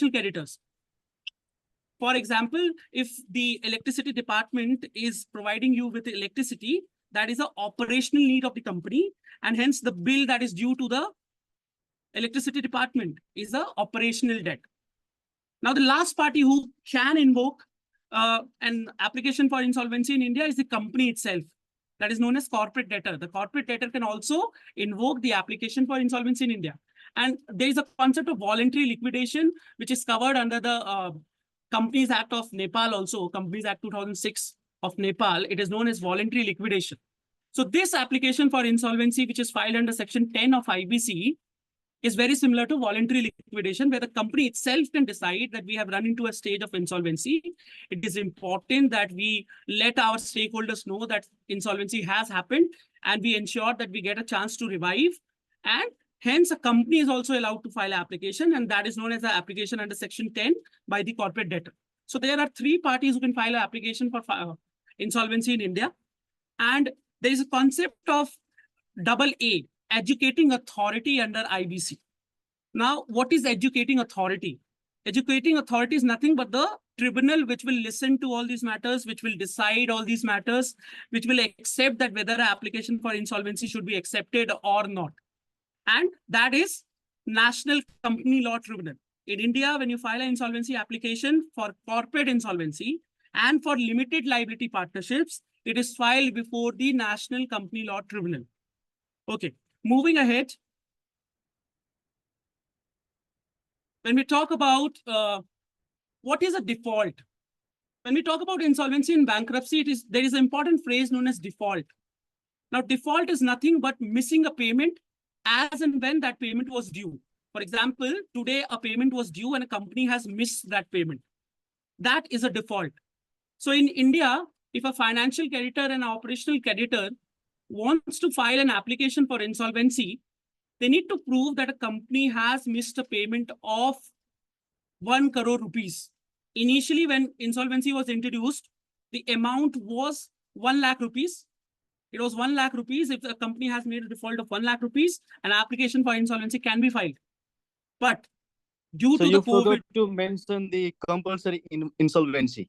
creditors. For example, if the electricity department is providing you with electricity, that is an operational need of the company, and hence the bill that is due to the electricity department is an operational debt. Now, the last party who can invoke an application for insolvency in India is the company itself. That is known as corporate debtor. The corporate debtor can also invoke the application for insolvency in India. And there is a concept of voluntary liquidation, which is covered under the Companies Act of Nepal also, Companies Act 2006 of Nepal. It is known as voluntary liquidation. So this application for insolvency, which is filed under Section 10 of IBC, is very similar to voluntary liquidation, where the company itself can decide that we have run into a stage of insolvency. It is important that we let our stakeholders know that insolvency has happened, and we ensure that we get a chance to revive. And hence, a company is also allowed to file an application, and that is known as an application under Section 10 by the corporate debtor. So there are three parties who can file an application for insolvency in India. And there is a concept of AA, educating authority under IBC. Now, what is educating authority? Educating authority is nothing but the tribunal which will listen to all these matters, which will decide all these matters, which will accept that whether an application for insolvency should be accepted or not. And that is National Company Law Tribunal. In India, when you file an insolvency application for corporate insolvency and for limited liability partnerships, it is filed before the National Company Law Tribunal. Okay. Moving ahead, when we talk about what is a default, when we talk about insolvency and bankruptcy, there is an important phrase known as default. Now, default is nothing but missing a payment as and when that payment was due. For example, today a payment was due and a company has missed that payment. That is a default. So in India, if a financial creditor and an operational creditor wants to file an application for insolvency, they need to prove that a company has missed a payment of 1 crore rupees. Initially, when insolvency was introduced, the amount was 1 lakh rupees. It was 1 lakh rupees. If a company has made a default of 1 lakh rupees, an application for insolvency can be filed. But due to the COVID... forgot to mention the compulsory insolvency.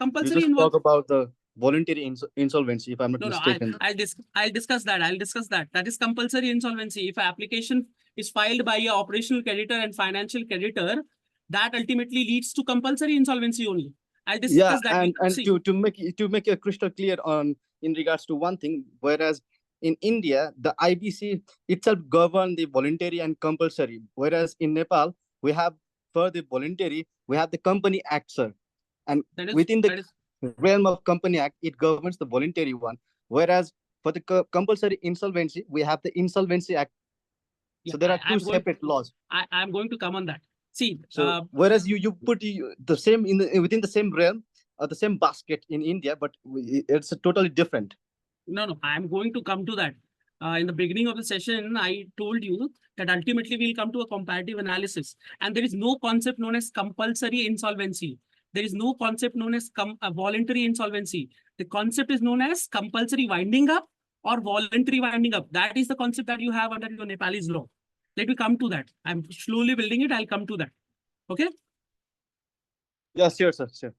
Compulsory you just talk about the voluntary insolvency, if I'm not mistaken. I'll discuss that. That is compulsory insolvency. If an application is filed by an operational creditor and financial creditor, that ultimately leads to compulsory insolvency only. I'll discuss that. And to make it crystal clear on in regards to one thing, whereas in India, the IBC itself govern the voluntary and compulsory, whereas in Nepal, we have for the voluntary, we have the Company Act, sir. And within the realm of Company Act, it governs the voluntary one. Whereas for the compulsory insolvency, we have the Insolvency Act. Yeah, so there are two separate laws. I'm going to come on that. See, so whereas you put the same within the same realm or the same basket in India, but it's totally different. No, I'm going to come to that. In the beginning of the session, I told you that ultimately we'll come to a comparative analysis, and there is no concept known as compulsory insolvency. There is no concept known as voluntary insolvency. The concept is known as compulsory winding up or voluntary winding up. That is the concept that you have under your Nepalese law. Let me come to that. I'm slowly building it. I'll come to that. Okay? Yes, sure, sir. Sure.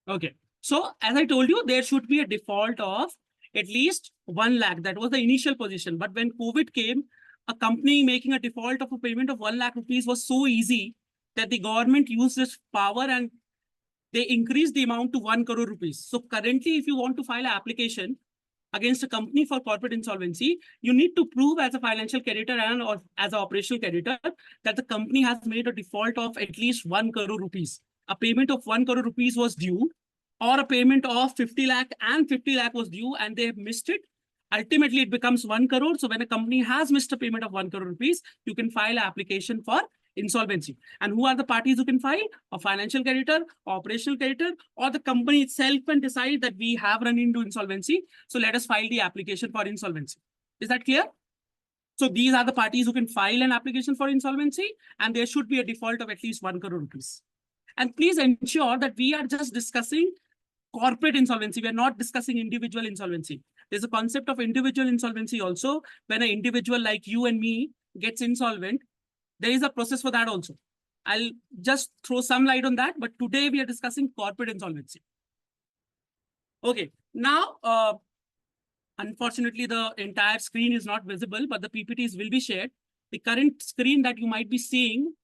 Okay. So, as I told you, there should be a default of at least 1 lakh. That was the initial position. But when COVID came, a company making a default of a payment of 1 lakh rupees was so easy that the government used this power and they increased the amount to 1 crore rupees. So currently, if you want to file an application against a company for corporate insolvency, you need to prove as a financial creditor and or as an operational creditor that the company has made a default of at least 1 crore rupees. A payment of 1 crore rupees was due, or a payment of 50 lakh and 50 lakh was due and they have missed it. Ultimately, it becomes 1 crore. So when a company has missed a payment of 1 crore rupees, you can file an application for insolvency. And who are the parties who can file? A financial creditor, operational creditor, or the company itself can decide that we have run into insolvency. So let us file the application for insolvency. Is that clear? So these are the parties who can file an application for insolvency, and there should be a default of at least 1 crore rupees. And please ensure that we are just discussing corporate insolvency. We are not discussing individual insolvency. There's a concept of individual insolvency also. When an individual like you and me gets insolvent, there is a process for that also. I'll just throw some light on that. But today we are discussing corporate insolvency. Okay, now, unfortunately, the entire screen is not visible, but the PPTs will be shared. The current screen that you might be seeing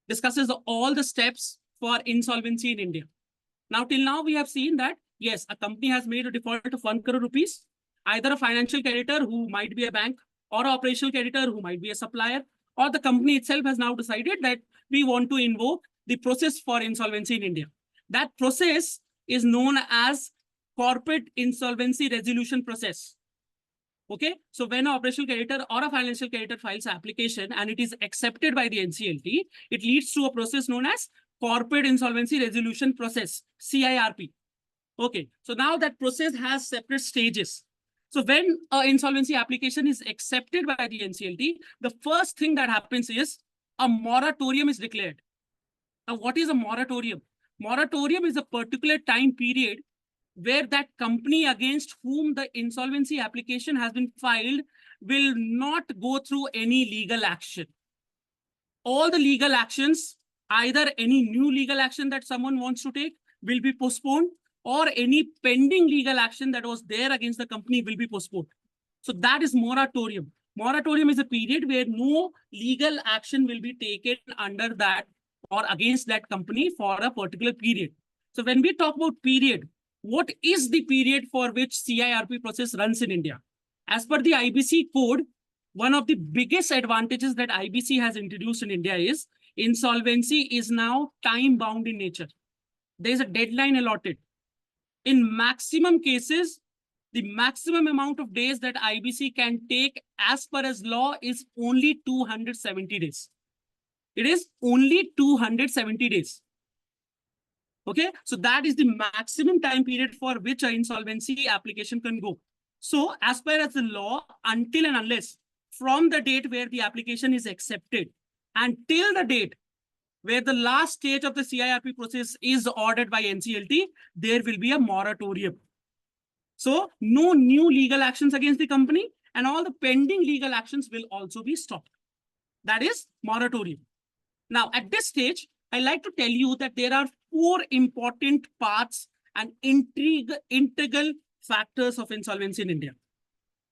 discusses all the steps for insolvency in India. Now, till now, we have seen that, yes, a company has made a default of 1 crore rupees, either a financial creditor who might be a bank, or an operational creditor who might be a supplier, or the company itself has now decided that we want to invoke the process for insolvency in India. That process is known as corporate insolvency resolution process. Okay, so when an operational creditor or a financial creditor files an application and it is accepted by the NCLT, it leads to a process known as corporate insolvency resolution process, CIRP. Okay, so now that process has separate stages. So when an insolvency application is accepted by the NCLT, the first thing that happens is a moratorium is declared. Now, what is a moratorium? Moratorium is a particular time period where that company against whom the insolvency application has been filed will not go through any legal action. All the legal actions, either any new legal action that someone wants to take will be postponed, or any pending legal action that was there against the company will be postponed. So that is moratorium. Moratorium is a period where no legal action will be taken under that or against that company for a particular period. So when we talk about period, what is the period for which CIRP process runs in India? As per the IBC code, one of the biggest advantages that IBC has introduced in India is insolvency is now time-bound in nature. There is a deadline allotted. In maximum cases, the maximum amount of days that IBC can take as per as law is only 270 days. It is only 270 days. Okay, so that is the maximum time period for which an insolvency application can go. So as per as the law, until and unless from the date where the application is accepted until the date where the last stage of the CIRP process is ordered by NCLT, there will be a moratorium. So no new legal actions against the company, and all the pending legal actions will also be stopped. That is moratorium. Now, at this stage, I like to tell you that there are 4 important parts and integral factors of insolvency in India.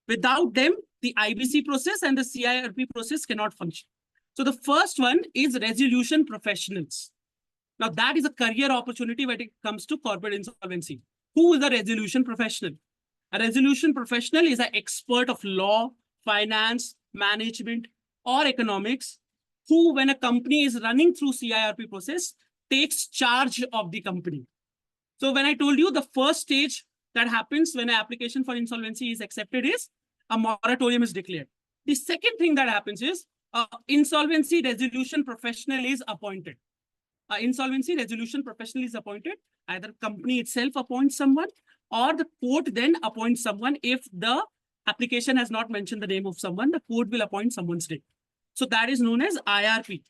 Without them, the IBC process and the CIRP process cannot function. So the first one is resolution professionals. Now, that is a career opportunity when it comes to corporate insolvency. Who is a resolution professional? A resolution professional is an expert of law, finance, management, or economics, who, when a company is running through CIRP process, takes charge of the company. So when I told you the first stage that happens when an application for insolvency is accepted is a moratorium is declared. The second thing that happens is insolvency resolution professional is appointed. Insolvency resolution professional is appointed. Either company itself appoints someone or the court then appoints someone. If the application has not mentioned the name of someone, the court will appoint someone's name. So that is known as IRP.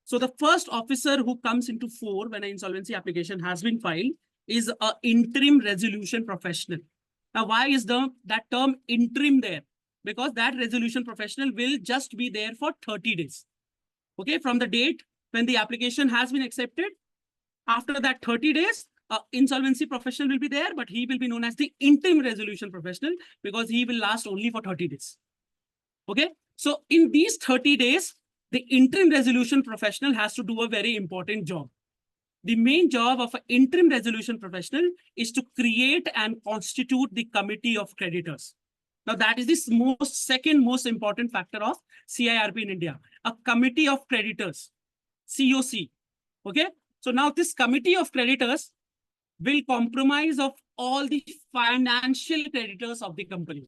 So the first officer who comes into fore when an insolvency application has been filed is an interim resolution professional. Now, why is that term interim there? Because that resolution professional will just be there for 30 days. Okay, from the date when the application has been accepted, after that 30 days, insolvency professional will be there, but he will be known as the interim resolution professional because he will last only for 30 days. Okay, so in these 30 days, the interim resolution professional has to do a very important job. The main job of an interim resolution professional is to create and constitute the committee of creditors. Now, that is the second most important factor of CIRP in India, a committee of creditors, COC. Okay, so now this committee of creditors will comprise of all the financial creditors of the company.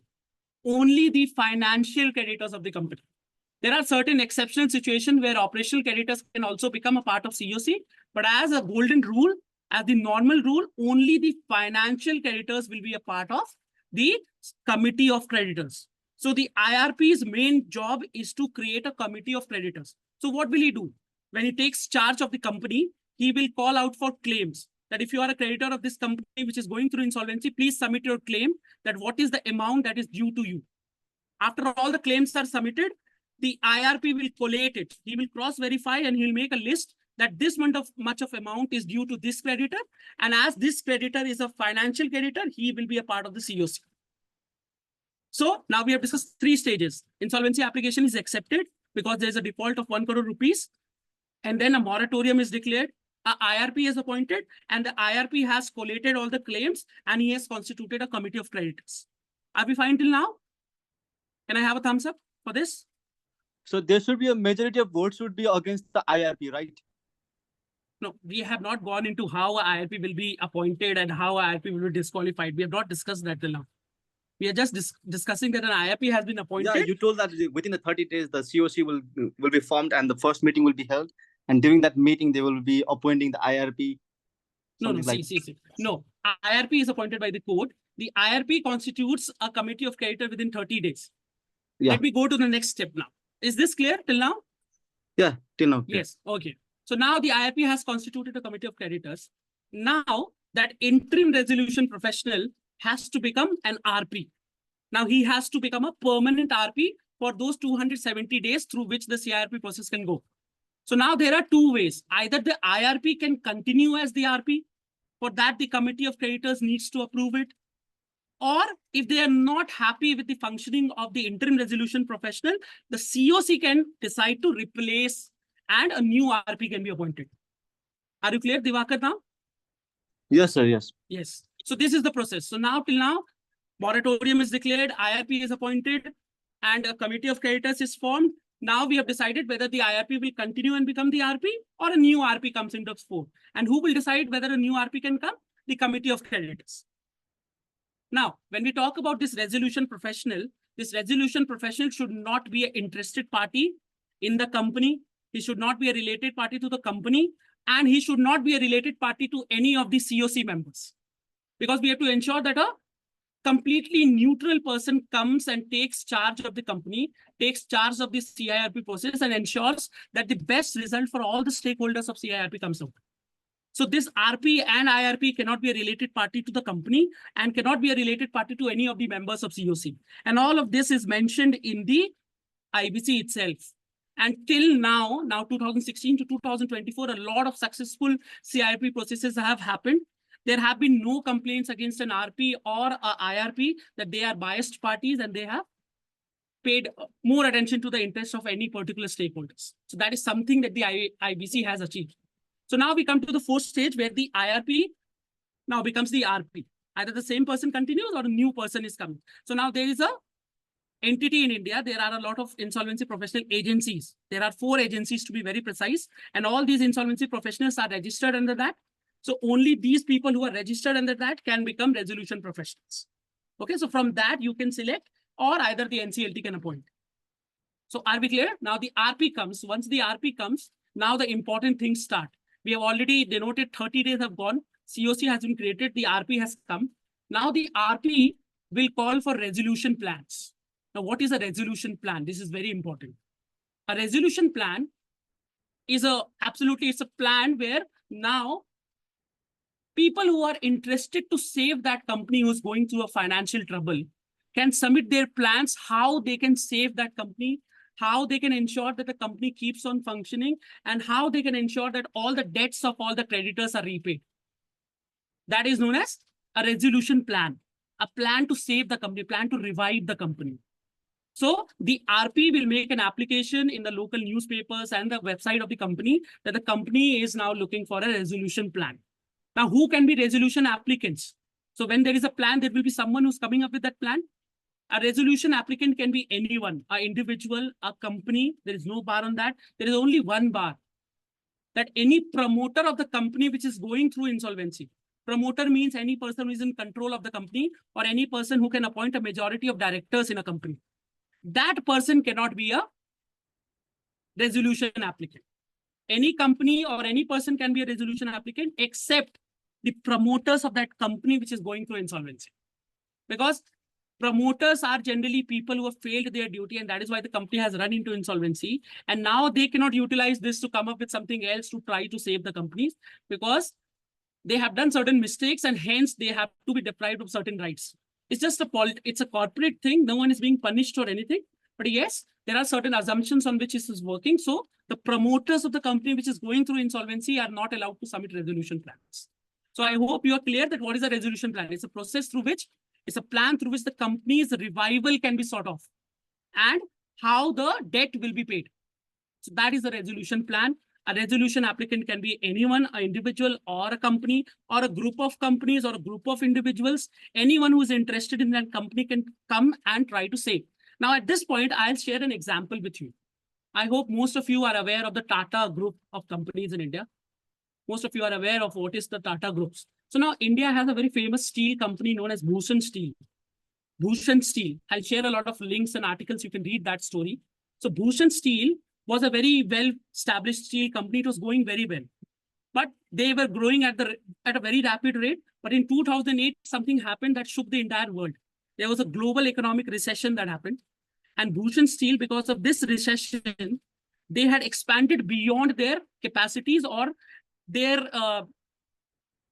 Only the financial creditors of the company. There are certain exceptional situations where operational creditors can also become a part of COC, but as a golden rule, as the normal rule, only the financial creditors will be a part of the committee of creditors. So the IRP's main job is to create a committee of creditors. So what will he do? When he takes charge of the company, he will call out for claims that if you are a creditor of this company which is going through insolvency, please submit your claim that what is the amount that is due to you. After all the claims are submitted, the IRP will collate it. He will cross-verify and he'll make a list that this much of amount is due to this creditor. And as this creditor is a financial creditor, he will be a part of the COC. So now we have discussed 3 stages. Insolvency application is accepted because there's a default of 1 crore rupees. And then a moratorium is declared. A IRP is appointed and the IRP has collated all the claims and he has constituted a committee of creditors. Are we fine till now? Can I have a thumbs up for this? So there should be a majority of votes would be against the IRP, right? No, we have not gone into how a IRP will be appointed and how a IRP will be disqualified. We have not discussed that till now. We are just discussing that an IRP has been appointed. Yeah, you told that within the 30 days, the COC will be formed and the first meeting will be held. And during that meeting, they will be appointing the IRP. No, see. No, IRP is appointed by the court. The IRP constitutes a committee of creditor within 30 days. Yeah. Let me go to the next step now. Is this clear till now? Yeah, till now. Yes, okay. So now the IRP has constituted a committee of creditors. Now that interim resolution professional has to become an RP. Now he has to become a permanent RP for those 270 days through which the CIRP process can go. So now there are 2 ways. Either the IRP can continue as the RP. For that, the committee of creditors needs to approve it. Or if they are not happy with the functioning of the interim resolution professional, the COC can decide to replace and a new RP can be appointed. Are you clear, Divakar, now? Yes, sir. Yes. Yes. So this is the process. So now till now, moratorium is declared, IRP is appointed, and a committee of creditors is formed. Now we have decided whether the IRP will continue and become the RP or a new RP comes into force. And who will decide whether a new RP can come? The committee of creditors. Now, when we talk about this resolution professional should not be an interested party in the company. He should not be a related party to the company, and he should not be a related party to any of the COC members. Because we have to ensure that a completely neutral person comes and takes charge of the company, takes charge of the CIRP process and ensures that the best result for all the stakeholders of CIRP comes out. So this RP and IRP cannot be a related party to the company and cannot be a related party to any of the members of COC. And all of this is mentioned in the IBC itself. And till now 2016 to 2024, a lot of successful CIRP processes have happened. There have been no complaints against an RP or a IRP that they are biased parties and they have paid more attention to the interests of any particular stakeholders. So that is something that the IBC has achieved. So now we come to the 4th stage where the IRP now becomes the RP. Either the same person continues or a new person is coming. So now there is a entity in India. There are a lot of insolvency professional agencies. There are 4 agencies to be very precise. And all these insolvency professionals are registered under that. So only these people who are registered under that can become resolution professionals. Okay, so from that you can select or either the NCLT can appoint. So are we clear? Now the RP comes. Once the RP comes, now the important things start. We have already denoted 30 days have gone. COC has been created. The RP has come. Now the RP will call for resolution plans. Now what is a resolution plan? This is very important. A resolution plan is it's a plan where now people who are interested to save that company who's going through a financial trouble can submit their plans, how they can save that company, how they can ensure that the company keeps on functioning, and how they can ensure that all the debts of all the creditors are repaid. That is known as a resolution plan, a plan to save the company, plan to revive the company. So the RP will make an application in the local newspapers and the website of the company that the company is now looking for a resolution plan. Now, who can be resolution applicants? So when there is a plan, there will be someone who's coming up with that plan. A resolution applicant can be anyone, an individual, a company. There is no bar on that. There is only one bar, that any promoter of the company which is going through insolvency. Promoter means any person who is in control of the company or any person who can appoint a majority of directors in a company. That person cannot be a resolution applicant. Any company or any person can be a resolution applicant except the promoters of that company which is going through insolvency. Because promoters are generally people who have failed their duty, and that is why the company has run into insolvency. And now they cannot utilize this to come up with something else to try to save the companies, because they have done certain mistakes and hence they have to be deprived of certain rights. It's just it's a corporate thing. No one is being punished or anything. But yes, there are certain assumptions on which this is working. So the promoters of the company which is going through insolvency are not allowed to submit resolution plans. So I hope you are clear that what is a resolution plan? It's a process through which, it's a plan through which the company's revival can be sought of and how the debt will be paid. So that is the resolution plan. A resolution applicant can be anyone, an individual or a company or a group of companies or a group of individuals. Anyone who is interested in that company can come and try to save. Now, at this point, I'll share an example with you. I hope most of you are aware of the Tata group of companies in India. Most of you are aware of what is the Tata groups. So now India has a very famous steel company known as Bhushan Steel. Bhushan Steel. I'll share a lot of links and articles. You can read that story. So Bhushan Steel was a very well-established steel company. It was going very well. But they were growing at a very rapid rate. But in 2008, something happened that shook the entire world. There was a global economic recession that happened. And Bhushan Steel, because of this recession, they had expanded beyond their capacities or their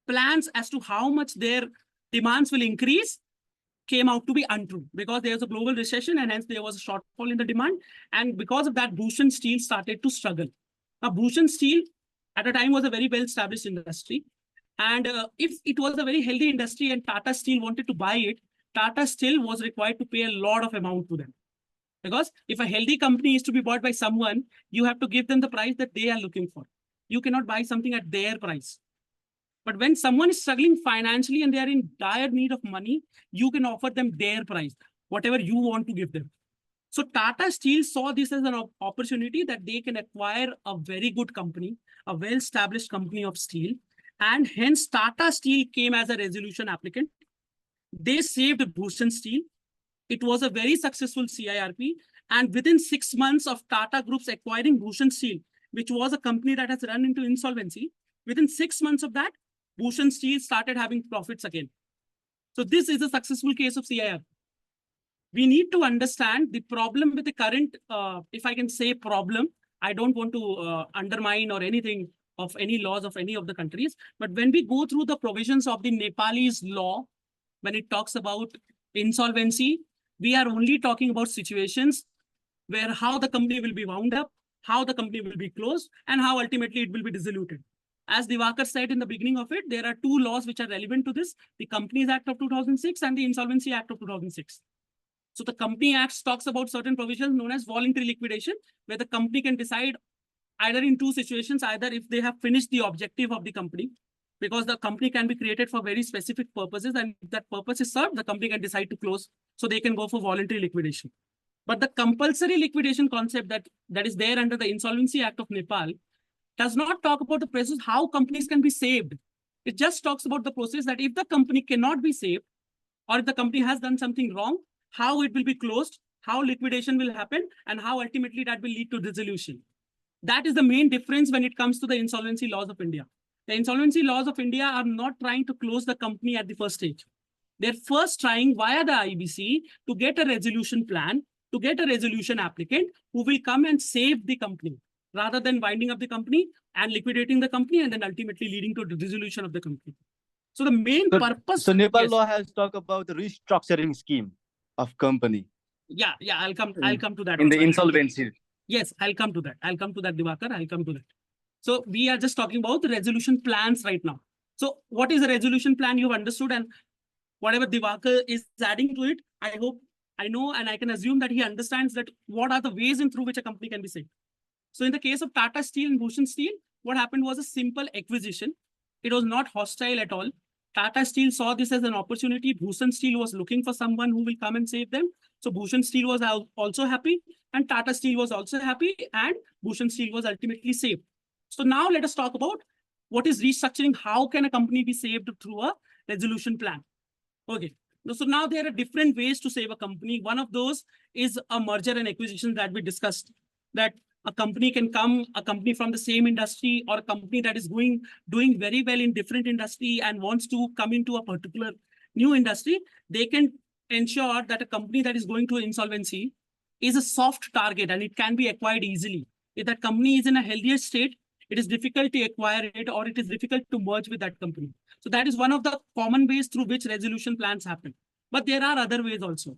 plans as to how much their demands will increase came out to be untrue because there was a global recession and hence there was a shortfall in the demand. And because of that, Bhushan Steel started to struggle. Now, Bhushan Steel at a time was a very well-established industry. And if it was a very healthy industry and Tata Steel wanted to buy it, Tata Steel was required to pay a lot of amount to them. Because if a healthy company is to be bought by someone, you have to give them the price that they are looking for. You cannot buy something at their price. But when someone is struggling financially and they are in dire need of money, you can offer them their price, whatever you want to give them. So Tata Steel saw this as an opportunity that they can acquire a very good company, a well-established company of steel. And hence Tata Steel came as a resolution applicant. They saved Bhushan Steel. It was a very successful CIRP. And within 6 months of Tata Group's acquiring Bhushan Steel, which was a company that has run into insolvency, within 6 months of that, Bhushan Steel started having profits again. So this is a successful case of CIRP. We need to understand the problem with the current, if I can say problem, I don't want to undermine or anything of any laws of any of the countries. But when we go through the provisions of the Nepalese law, when it talks about insolvency, we are only talking about situations where how the company will be wound up, how the company will be closed, and how ultimately it will be dissoluted. As Diwakar said in the beginning of it, there are two laws which are relevant to this, the Companies Act of 2006 and the Insolvency Act of 2006. So the Company Act talks about certain provisions known as voluntary liquidation, where the company can decide either in two situations, either if they have finished the objective of the company, because the company can be created for very specific purposes, and if that purpose is served, the company can decide to close. So they can go for voluntary liquidation. But the compulsory liquidation concept that is there under the Insolvency Act of Nepal does not talk about the process how companies can be saved. It just talks about the process that if the company cannot be saved, or if the company has done something wrong, how it will be closed, how liquidation will happen, and how ultimately that will lead to dissolution. That is the main difference when it comes to the insolvency laws of India. The insolvency laws of India are not trying to close the company at the first stage. They're first trying via the IBC to get a resolution plan, to get a resolution applicant who will come and save the company, rather than winding up the company and liquidating the company and then ultimately leading to the dissolution of the company. So the main purpose... So Nepal law has talked about the restructuring scheme of company. Yeah, I'll come to that. In the insolvency. Yes, I'll come to that. Diwakar. I'll come to that. So we are just talking about the resolution plans right now. So what is a resolution plan? You've understood, and whatever Diwakar is adding to it, I hope, I know, and I can assume that he understands that what are the ways in through which a company can be saved. So in the case of Tata Steel and Bhushan Steel, what happened was a simple acquisition. It was not hostile at all. Tata Steel saw this as an opportunity. Bhushan Steel was looking for someone who will come and save them. So Bhushan Steel was also happy, and Tata Steel was also happy, and Bhushan Steel was ultimately saved. So now let us talk about what is restructuring. How can a company be saved through a resolution plan? Okay. So now there are different ways to save a company. One of those is a merger and acquisition that we discussed, that a company can come, a company from the same industry or a company that is doing very well in different industry and wants to come into a particular new industry. They can ensure that a company that is going to insolvency is a soft target and it can be acquired easily. If that company is in a healthier state, it is difficult to acquire it, or it is difficult to merge with that company. So that is one of the common ways through which resolution plans happen. But there are other ways also.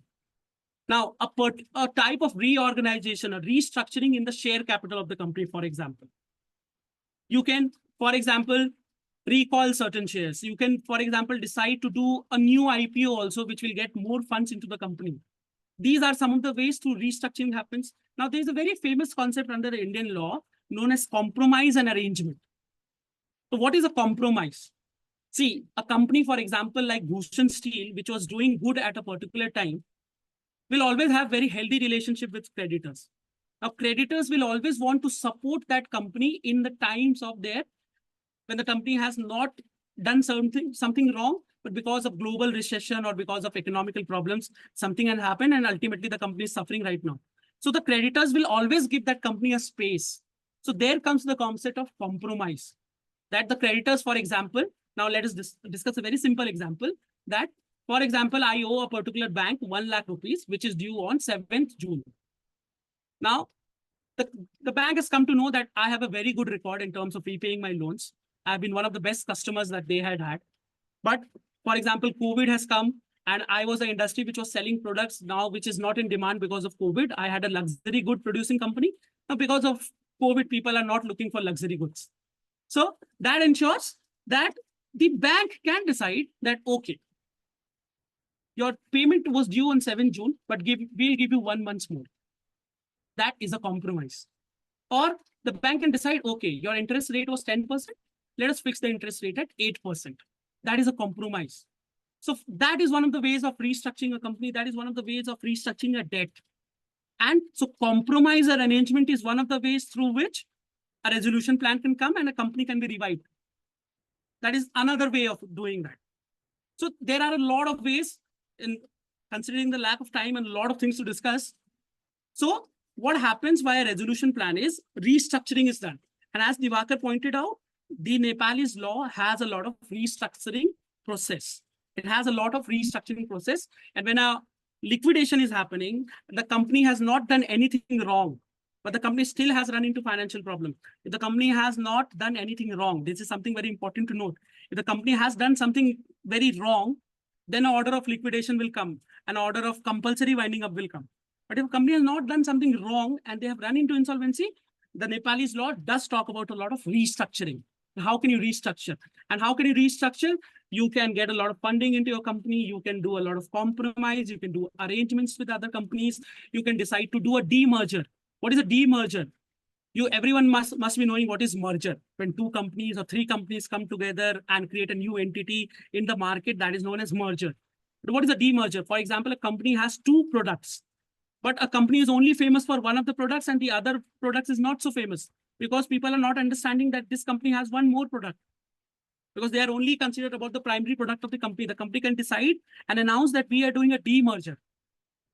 Now, a type of reorganization or restructuring in the share capital of the company, for example. You can, for example, recall certain shares. You can, for example, decide to do a new IPO also, which will get more funds into the company. These are some of the ways through restructuring happens. Now, there's a very famous concept under the Indian law known as compromise and arrangement. So what is a compromise? See, a company, for example, like Bhushan Steel, which was doing good at a particular time, will always have very healthy relationship with creditors. Now, creditors will always want to support that company in the times of their, when the company has not done something wrong, but because of global recession or because of economical problems, something has happened and ultimately the company is suffering right now. So the creditors will always give that company a space. So there comes the concept of compromise. That the creditors, for example, now let us discuss a very simple example that, for example, I owe a particular bank 1 lakh rupees, which is due on 7th June. Now, the bank has come to know that I have a very good record in terms of repaying my loans. I've been one of the best customers that they had. But for example, COVID has come and I was an industry which was selling products now, which is not in demand because of COVID. I had a luxury good producing company. Now, because of COVID, people are not looking for luxury goods. So that ensures that the bank can decide that, okay, your payment was due on 7th June, but we'll give you 1 month more. That is a compromise. Or the bank can decide, okay, your interest rate was 10%. Let us fix the interest rate at 8%. That is a compromise. So that is one of the ways of restructuring a company. That is one of the ways of restructuring a debt. And so compromise or arrangement is one of the ways through which a resolution plan can come and a company can be revived. That is another way of doing that. So there are a lot of ways, in considering the lack of time and a lot of things to discuss. So what happens via resolution plan is restructuring is done. And as Divakar pointed out, the Nepalese law has a lot of restructuring process. It has a lot of restructuring process. And when a liquidation is happening, the company has not done anything wrong, but the company still has run into financial problem. If the company has not done anything wrong, this is something very important to note. If the company has done something very wrong, then an order of liquidation will come, an order of compulsory winding up will come. But if a company has not done something wrong and they have run into insolvency, the Nepalese law does talk about a lot of restructuring. How can you restructure? And how can you restructure? You can get a lot of funding into your company. You can do a lot of compromise. You can do arrangements with other companies. You can decide to do a demerger. What is a demerger? Everyone must be knowing what is merger. When 2 companies or 3 companies come together and create a new entity in the market, that is known as merger. But what is a demerger? For example, a company has 2 products, but a company is only famous for one of the products and the other products is not so famous because people are not understanding that this company has 1 more product because they are only considered about the primary product of the company. The company can decide and announce that we are doing a demerger.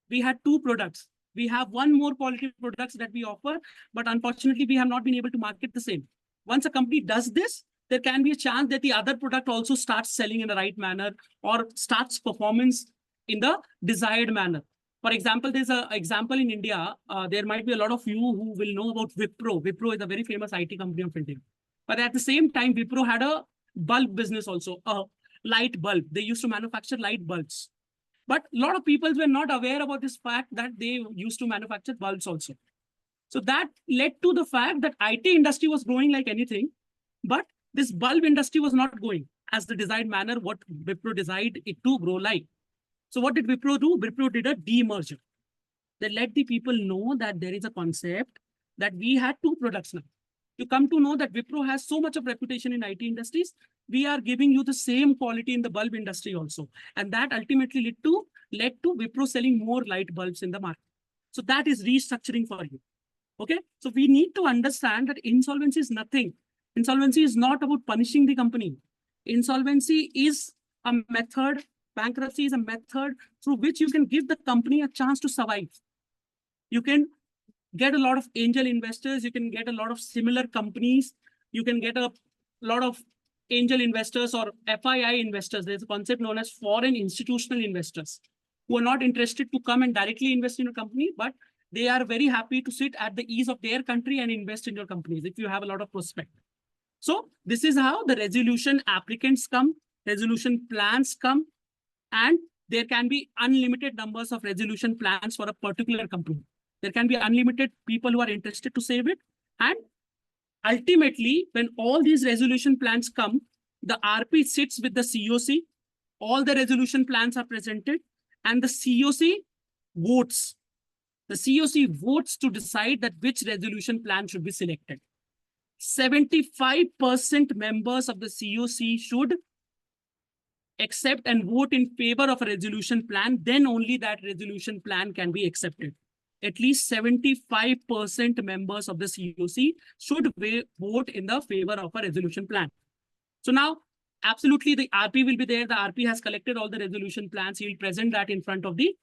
We had 2 products. We have 1 more quality products that we offer, but unfortunately, we have not been able to market the same. Once a company does this, there can be a chance that the other product also starts selling in the right manner or starts performance in the desired manner. For example, there's an example in India. There might be a lot of you who will know about Wipro. Wipro is a very famous IT company of India. But at the same time, Wipro had a bulb business also, a light bulb. They used to manufacture light bulbs. But a lot of people were not aware about this fact that they used to manufacture bulbs also. So that led to the fact that IT industry was growing like anything, but this bulb industry was not going as the desired manner, what Wipro desired it to grow like. So what did Wipro do? Wipro did a demerger. They let the people know that there is a concept that we had 2 products now. You come to know that Wipro has so much of reputation in IT industries. We are giving you the same quality in the bulb industry also. And that ultimately led to Wipro selling more light bulbs in the market. So that is restructuring for you. Okay. So we need to understand that insolvency is nothing. Insolvency is not about punishing the company. Insolvency is a method. Bankruptcy is a method through which you can give the company a chance to survive. You can get a lot of angel investors. You can get a lot of similar companies. You can get a lot of angel investors or FII investors. There's a concept known as foreign institutional investors who are not interested to come and directly invest in a company, but they are very happy to sit at the ease of their country and invest in your companies if you have a lot of prospect. So this is how the resolution applicants come, resolution plans come, and there can be unlimited numbers of resolution plans for a particular company. There can be unlimited people who are interested to save it. And ultimately, when all these resolution plans come, the RP sits with the COC, all the resolution plans are presented, and the COC votes. The COC votes to decide that which resolution plan should be selected. 75% members of the COC should accept and vote in favor of a resolution plan, then only that resolution plan can be accepted. At least 75% members of the COC should vote in the favor of a resolution plan. So now, absolutely, the RP will be there. The RP has collected all the resolution plans. He will present that in front of the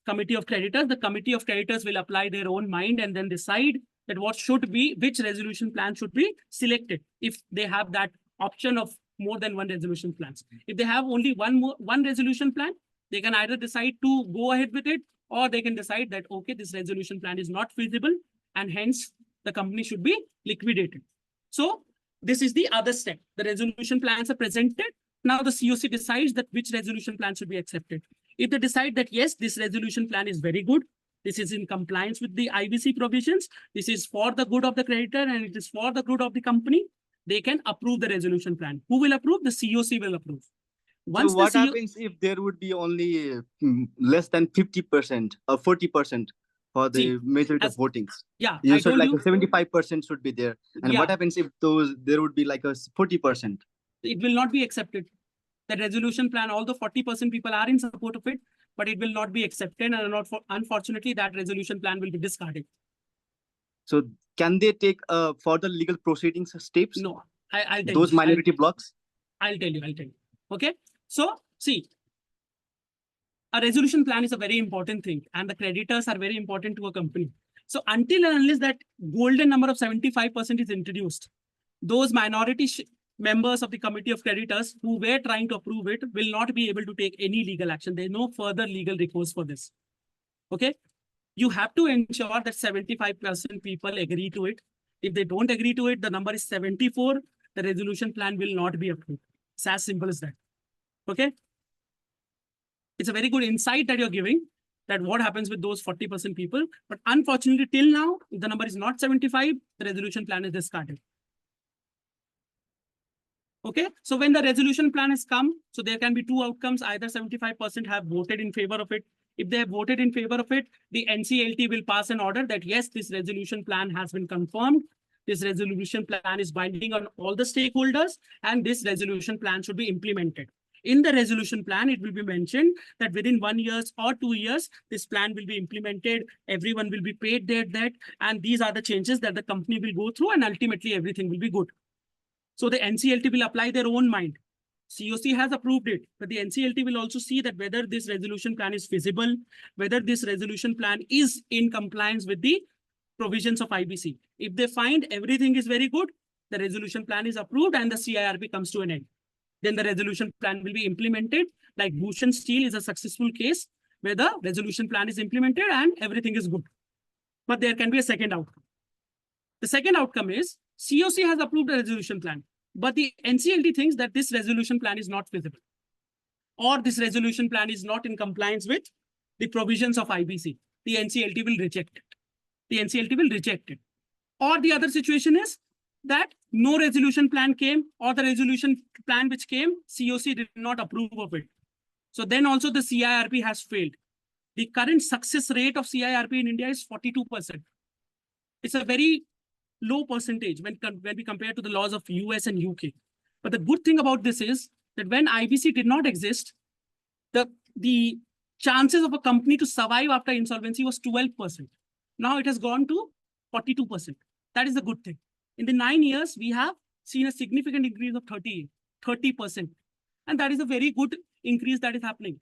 committee of creditors. The committee of creditors will apply their own mind and then decide that what should be, which resolution plan should be selected if they have that option of more than one resolution plans. If they have only one resolution plan, they can either decide to go ahead with it, or they can decide that, okay, this resolution plan is not feasible and hence the company should be liquidated. So this is the other step. The resolution plans are presented. Now the COC decides that which resolution plan should be accepted. If they decide that, yes, this resolution plan is very good, this is in compliance with the IBC provisions, this is for the good of the creditor and it is for the good of the company, they can approve the resolution plan. Who will approve? The COC will approve. Once so what happens if there would be only less than 50% or 40% for the majority of votings? Yeah, you said like 75% should be there. And what happens if there would be like a 40%? It will not be accepted. The resolution plan, although 40% people are in support of it, but it will not be accepted, and unfortunately, that resolution plan will be discarded. So can they take further legal proceedings steps? No, I'll tell those you. minority blocks? I'll tell you. Okay. So see, a resolution plan is a very important thing, and the creditors are very important to a company. So until and unless that golden number of 75% is introduced, those minority members of the committee of creditors who were trying to approve it will not be able to take any legal action. There's no further legal recourse for this. Okay. You have to ensure that 75% people agree to it. If they don't agree to it, the number is 74, the resolution plan will not be approved. It's as simple as that. Okay. It's a very good insight that you're giving, that what happens with those 40% people. But unfortunately, till now, if the number is not 75, the resolution plan is discarded. Okay. So when the resolution plan has come, so there can be two outcomes. Either 75% have voted in favor of it. If they have voted in favor of it, the NCLT will pass an order that, yes, this resolution plan has been confirmed. This resolution plan is binding on all the stakeholders, and this resolution plan should be implemented. In the resolution plan, it will be mentioned that within 1 year or 2 years, this plan will be implemented. Everyone will be paid their debt. And these are the changes that the company will go through, and ultimately everything will be good. So the NCLT will apply their own mind. COC has approved it, but the NCLT will also see that whether this resolution plan is feasible, whether this resolution plan is in compliance with the provisions of IBC. If they find everything is very good, the resolution plan is approved and the CIRP comes to an end. Then the resolution plan will be implemented. Like Bhushan Steel is a successful case where the resolution plan is implemented and everything is good. But there can be a second outcome. The second outcome is COC has approved a resolution plan, but the NCLT thinks that this resolution plan is not feasible, or this resolution plan is not in compliance with the provisions of IBC. The NCLT will reject it. The NCLT will reject it. Or the other situation is that no resolution plan came, or the resolution plan which came, COC did not approve of it. So then also the CIRP has failed. The current success rate of CIRP in India is 42%. It's a very low percentage when we compare to the laws of US and UK. But the good thing about this is that when IBC did not exist, the chances of a company to survive after insolvency was 12%. Now it has gone to 42%. That is the good thing. In the 9 years, we have seen a significant increase of 30%. And that is a very good increase that is happening.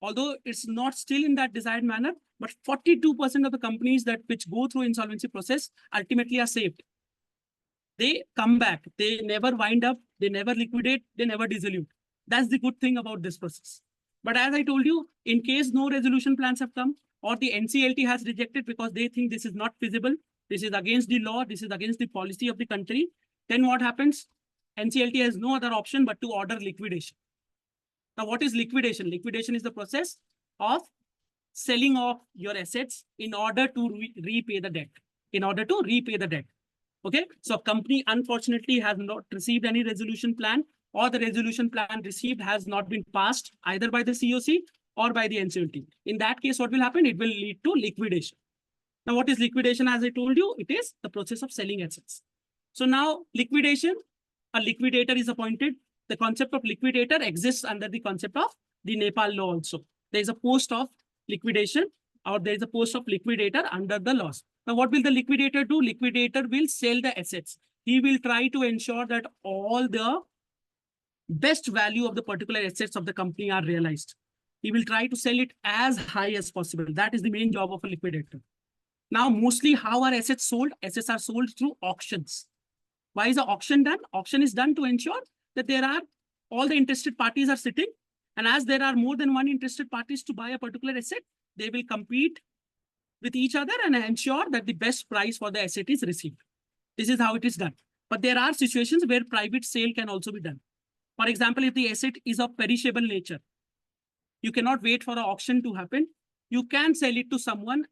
Although it's not still in that desired manner, but 42% of the companies which go through insolvency process ultimately are saved. They come back. They never wind up. They never liquidate. They never dissolute. That's the good thing about this process. But as I told you, in case no resolution plans have come, or the NCLT has rejected because they think this is not feasible, this is against the law, this is against the policy of the country, then what happens? NCLT has no other option but to order liquidation. Now, what is liquidation? Liquidation is the process of selling off your assets in order to repay the debt. In order to repay the debt. Okay. So a company unfortunately has not received any resolution plan, or the resolution plan received has not been passed either by the COC or by the NCLT. In that case, what will happen? It will lead to liquidation. Now, what is liquidation? As I told you, it is the process of selling assets. So now liquidation, a liquidator is appointed. The concept of liquidator exists under the concept of the Nepal law also. There is a post of liquidation, or there is a post of liquidator under the laws. Now, what will the liquidator do? Liquidator will sell the assets. He will try to ensure that all the best value of the particular assets of the company are realized. He will try to sell it as high as possible. That is the main job of a liquidator. Now, mostly how are assets sold? Assets are sold through auctions. Why is the auction done? Auction is done to ensure that there are all the interested parties are sitting. And as there are more than one interested parties to buy a particular asset, they will compete with each other and ensure that the best price for the asset is received. This is how it is done. But there are situations where private sale can also be done. For example, if the asset is of perishable nature, you cannot wait for an auction to happen. You can sell it to someone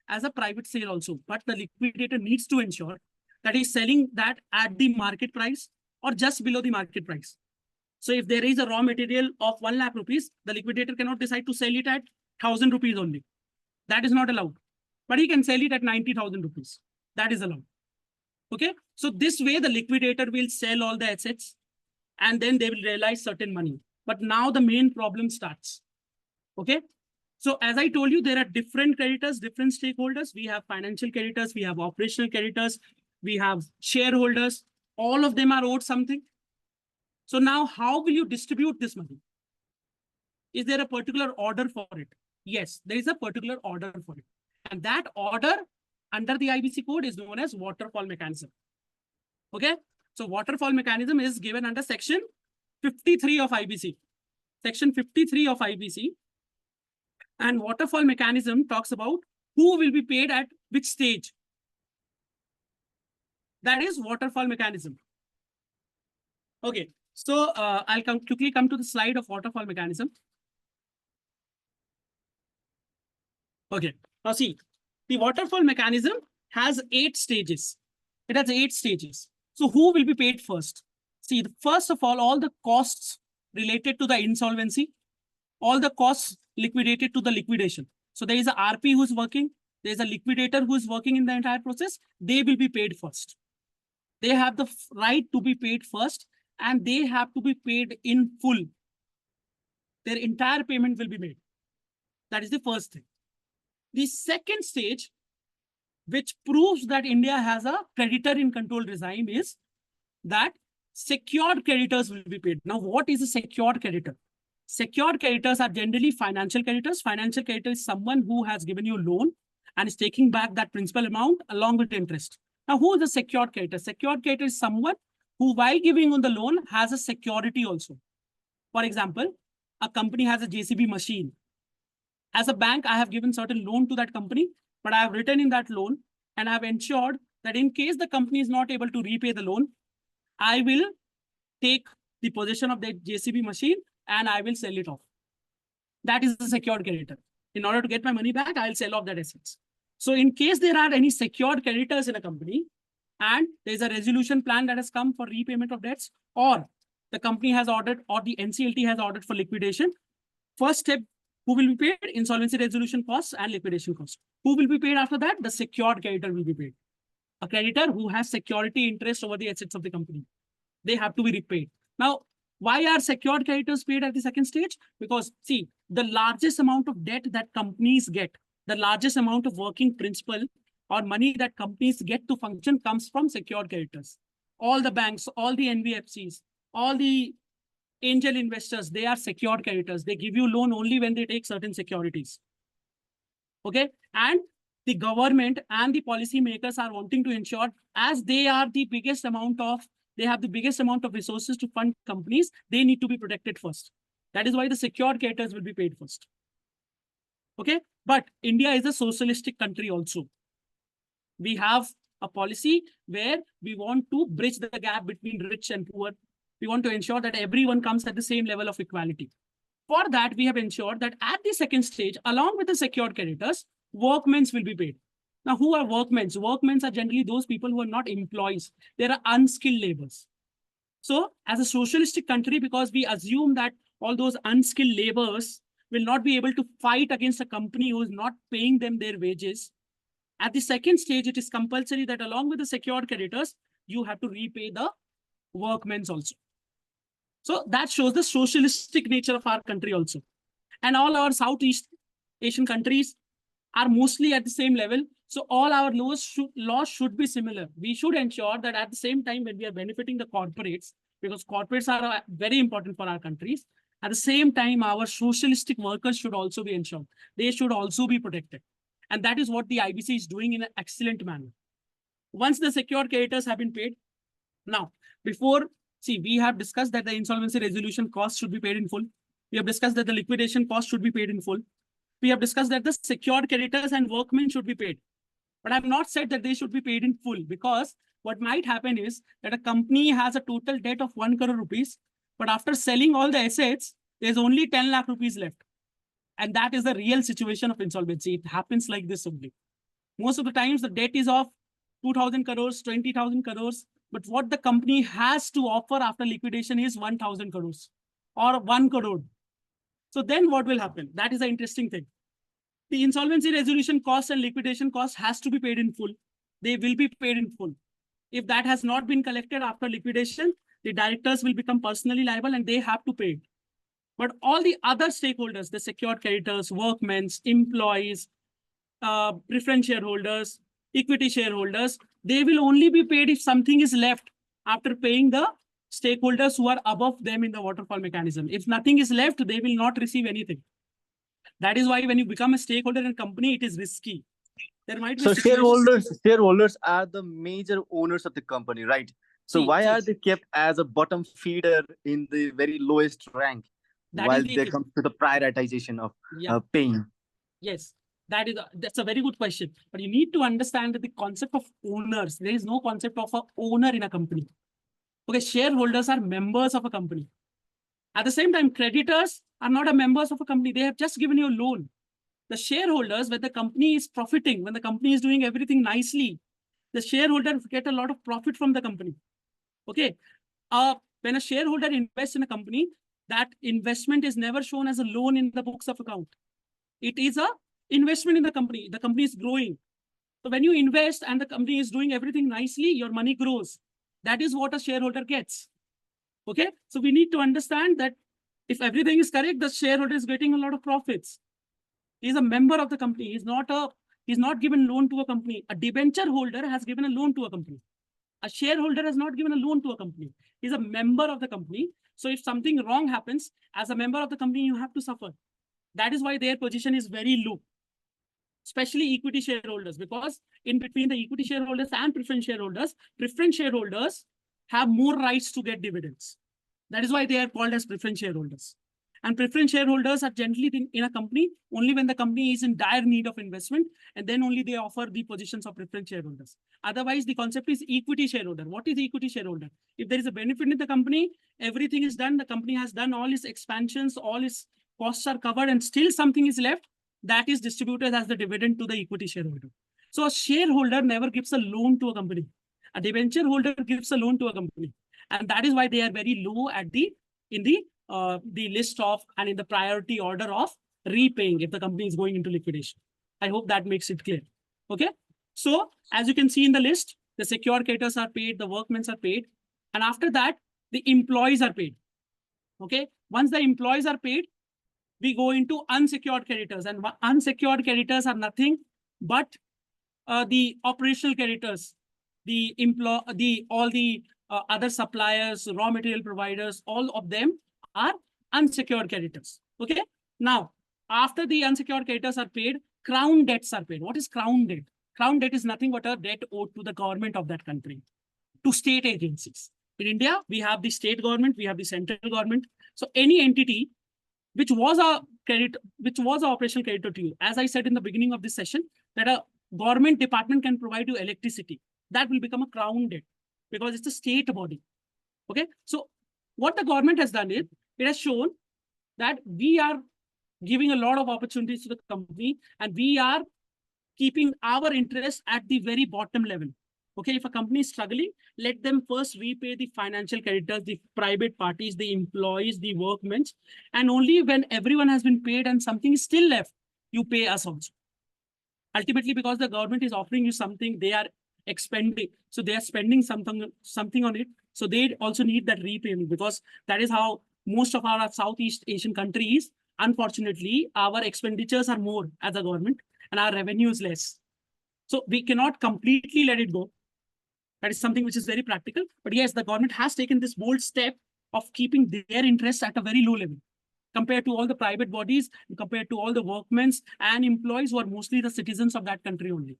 as a private sale also, but the liquidator needs to ensure that he's selling that at the market price or just below the market price. So if there is a raw material of 1 lakh rupees, the liquidator cannot decide to sell it at 1,000 rupees only. That is not allowed. But he can sell it at 90,000 rupees. That is allowed. Okay. So this way the liquidator will sell all the assets and then they will realize certain money. But now the main problem starts. Okay. So as I told you, there are different creditors, different stakeholders. We have financial creditors, we have operational creditors, we have shareholders. All of them are owed something. So now how will you distribute this money? Is there a particular order for it? Yes, there is a particular order for it. And that order under the IBC code is known as waterfall mechanism. Okay. So waterfall mechanism is given under section 53 of IBC. Section 53 of IBC. And waterfall mechanism talks about who will be paid at which stage. That is waterfall mechanism. Okay. So I'll quickly come to the slide of waterfall mechanism. Okay. Now see, the waterfall mechanism has 8 stages. It has 8 stages. So who will be paid first? See, first of all the costs related to the insolvency, all the costs liquidated to the liquidation. So there is a RP who's working. There is a liquidator who is working in the entire process. They will be paid first. They have the right to be paid first, and they have to be paid in full. Their entire payment will be made. That is the first thing. The second stage, which proves that India has a creditor in control regime, is that secured creditors will be paid. Now, what is a secured creditor? Secured creditors are generally financial creditors. Financial creditor is someone who has given you a loan and is taking back that principal amount along with interest. Now, who is a secured creditor? Secured creditor is someone who, while giving on the loan, has a security also. For example, a company has a JCB machine. As a bank, I have given certain loan to that company, but I have written in that loan and I have ensured that in case the company is not able to repay the loan, I will take the possession of that JCB machine and I will sell it off. That is the secured creditor. In order to get my money back, I'll sell off that assets. So in case there are any secured creditors in a company and there's a resolution plan that has come for repayment of debts, or the company has ordered or the NCLT has ordered for liquidation, first step, who will be paid? Insolvency resolution costs and liquidation costs. Who will be paid after that? The secured creditor will be paid. A creditor who has security interest over the assets of the company. They have to be repaid. Now, why are secured creditors paid at the second stage? Because see, the largest amount of debt that companies get, the largest amount of working principal or money that companies get to function comes from secured creditors. All the banks, all the NBFCs, all the angel investors, they are secured creditors. They give you loan only when they take certain securities. Okay. And the government and the policy makers are wanting to ensure, as they are the biggest amount of, they have the biggest amount of resources to fund companies, they need to be protected first. That is why the secured creditors will be paid first. Okay. But India is a socialistic country also. We have a policy where we want to bridge the gap between rich and poor. We want to ensure that everyone comes at the same level of equality. For that, we have ensured that at the second stage, along with the secured creditors, workmen will be paid. Now, who are workmen? Workmen are generally those people who are not employees. They are unskilled laborers. So as a socialistic country, because we assume that all those unskilled laborers will not be able to fight against a company who is not paying them their wages, at the second stage, it is compulsory that along with the secured creditors, you have to repay the workmen also. So that shows the socialistic nature of our country also. And all our Southeast Asian countries are mostly at the same level. So all our laws should be similar. We should ensure that at the same time, when we are benefiting the corporates, because corporates are very important for our countries, at the same time, our socialistic workers should also be ensured. They should also be protected. And that is what the IBC is doing in an excellent manner. Once the secured creditors have been paid, now, we have discussed that the insolvency resolution cost should be paid in full. We have discussed that the liquidation cost should be paid in full. We have discussed that the secured creditors and workmen should be paid. But I have not said that they should be paid in full, because what might happen is that a company has a total debt of 1 crore rupees, but after selling all the assets, there's only 10 lakh rupees left. And that is the real situation of insolvency. It happens like this only. Most of the times, the debt is of 2,000 crores, 20,000 crores. But what the company has to offer after liquidation is 1,000 crores or 1 crore. So then what will happen? That is the interesting thing. The insolvency resolution cost and liquidation cost has to be paid in full. They will be paid in full. If that has not been collected after liquidation, the directors will become personally liable and they have to pay it. But all the other stakeholders, the secured creditors, workmen, employees, preference shareholders, equity shareholders, they will only be paid if something is left after paying the stakeholders who are above them in the waterfall mechanism. If nothing is left, they will not receive anything. That is why when you become a stakeholder in a company, it is risky. There might be so shareholders are the major owners of the company, right? So why are they kept as a bottom feeder in the very lowest rank while they come to the prioritization of paying? Yes, that's a very good question. But you need to understand that the concept of owners, there is no concept of an owner in a company. Okay, shareholders are members of a company. At the same time, creditors are not a members of a company. They have just given you a loan. The shareholders, when the company is profiting, when the company is doing everything nicely, the shareholders get a lot of profit from the company. Okay. When a shareholder invests in a company, that investment is never shown as a loan in the books of account. It is a investment in the company. The company is growing. So when you invest and the company is doing everything nicely, your money grows. That is what a shareholder gets. Okay. So we need to understand that if everything is correct, the shareholder is getting a lot of profits. He's a member of the company. He's not given loan to a company. A debenture holder has given a loan to a company. A shareholder has not given a loan to a company. He's a member of the company. So if something wrong happens, as a member of the company, you have to suffer. That is why their position is very low, especially equity shareholders, because in between the equity shareholders and preference shareholders have more rights to get dividends. That is why they are called as preference shareholders. And preference shareholders are generally in a company only when the company is in dire need of investment, and then only they offer the positions of preference shareholders. Otherwise, the concept is equity shareholder. What is equity shareholder? If there is a benefit in the company, everything is done, the company has done all its expansions, all its costs are covered, and still something is left, that is distributed as the dividend to the equity shareholder. So a shareholder never gives a loan to a company. A debenture holder gives a loan to a company. And that is why they are very low at the list of and in the priority order of repaying if the company is going into liquidation. I hope that makes it clear. Okay. So as you can see in the list, the secured creditors are paid, the workmen are paid. And after that, the employees are paid. Okay. Once the employees are paid, we go into unsecured creditors, and unsecured creditors are nothing but the operational creditors, all the other suppliers, raw material providers, all of them are unsecured creditors. Okay. Now, after the unsecured creditors are paid, crown debts are paid. What is crown debt? Crown debt is nothing but a debt owed to the government of that country, to state agencies. In India, we have the state government, we have the central government. So any entity which was an operational creditor to you, as I said in the beginning of this session, that a government department can provide you electricity, that will become a crown debt because it's a state body. Okay. So what the government has done is, it has shown that we are giving a lot of opportunities to the company, and we are keeping our interest at the very bottom level. Okay, if a company is struggling, let them first repay the financial creditors, the private parties, the employees, the workmen, and only when everyone has been paid and something is still left, you pay us also. Ultimately, because the government is offering you something, they are expending. So they are spending something on it. So they also need that repayment, because that is how most of our Southeast Asian countries, unfortunately, our expenditures are more as a government and our revenue is less. So we cannot completely let it go. That is something which is very practical. But yes, the government has taken this bold step of keeping their interests at a very low level compared to all the private bodies, compared to all the workmen and employees who are mostly the citizens of that country only.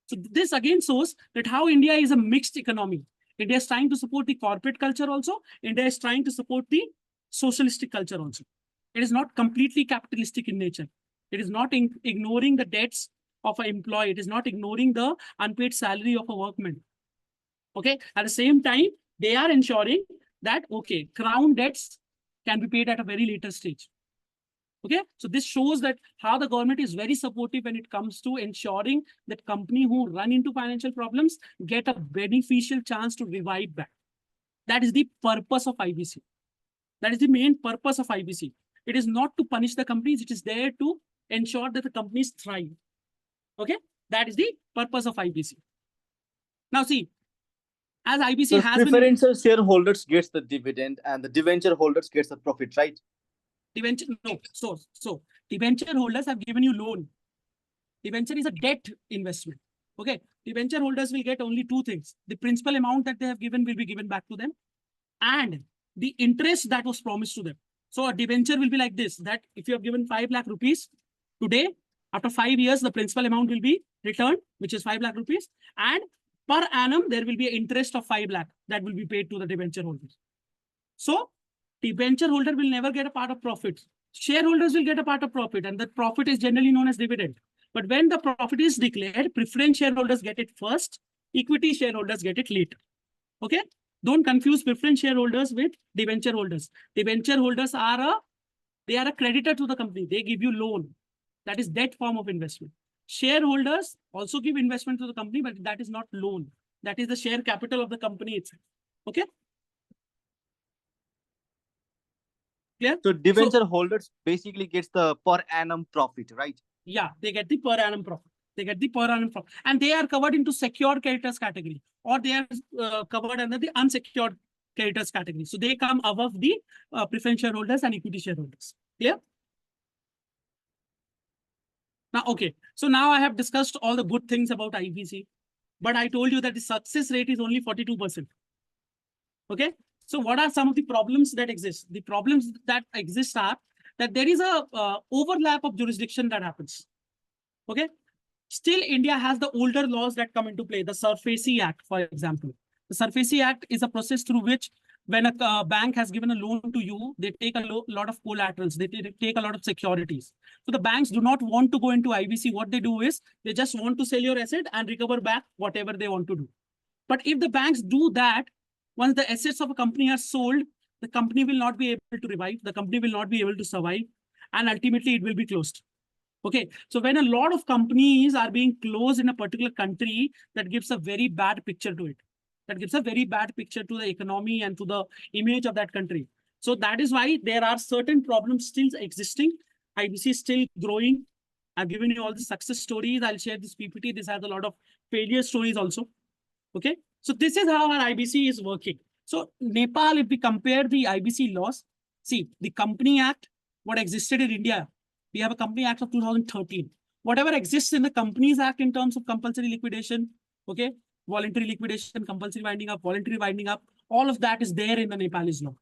So this again shows that how India is a mixed economy. India is trying to support the corporate culture also. India is trying to support the socialistic culture also. It is not completely capitalistic in nature. It is not ignoring the debts of an employee. It is not ignoring the unpaid salary of a workman. Okay. At the same time, they are ensuring that, okay, crown debts can be paid at a very later stage. Okay. So this shows that how the government is very supportive when it comes to ensuring that companies who run into financial problems get a beneficial chance to revive back. That is the purpose of IBC. That is the main purpose of IBC. It is not to punish the companies. It is there to ensure that the companies thrive. Okay. That is the purpose of IBC. Now see, as IBC has preferential shareholders gets the dividend and the debenture holders gets the profit, right? Debenture, no. So debenture holders have given you loan. Debenture is a debt investment. Okay. Debenture holders will get only two things. The principal amount that they have given will be given back to them, and the interest that was promised to them. So a debenture will be like this, that if you have given 5 lakh rupees today, after 5 years, the principal amount will be returned, which is 5 lakh rupees. And per annum, there will be an interest of 5 lakh that will be paid to the debenture holders. So debenture holder will never get a part of profit. Shareholders will get a part of profit, and that profit is generally known as dividend. But when the profit is declared, preference shareholders get it first, equity shareholders get it later. Okay? Don't confuse preference shareholders with debenture holders. Debenture holders are a creditor to the company. They give you loan. That is debt form of investment. Shareholders also give investment to the company, but that is not loan. That is the share capital of the company itself. Okay? Clear? So debenture holders basically gets the per annum profit, right? Yeah, they get the per annum profit. They get the per annum profit. And they are covered into secured creditors category, or they are covered under the unsecured creditors category. So they come above the preference shareholders and equity shareholders. Clear? Now, okay. So now I have discussed all the good things about IBC, but I told you that the success rate is only 42%. Okay. So what are some of the problems that exist? The problems that exist are that there is a overlap of jurisdiction that happens. Okay. Still, India has the older laws that come into play. The SURFACE Act, for example. The SURFACE Act is a process through which when a bank has given a loan to you, they take a lot of collaterals. They take a lot of securities. So the banks do not want to go into IBC. What they do is they just want to sell your asset and recover back whatever they want to do. But if the banks do that, once the assets of a company are sold, the company will not be able to revive. The company will not be able to survive. And ultimately, it will be closed. Okay, so when a lot of companies are being closed in a particular country, that gives a very bad picture to it. That gives a very bad picture to the economy and to the image of that country. So that is why there are certain problems still existing. IBC is still growing. I've given you all the success stories. I'll share this PPT. This has a lot of failure stories also. Okay, so this is how our IBC is working. So Nepal, if we compare the IBC laws, see the Company Act, what existed in India. We have a Company Act of 2013. Whatever exists in the Companies Act in terms of compulsory liquidation, okay, voluntary liquidation, compulsory winding up, voluntary winding up, all of that is there in the Nepalese law.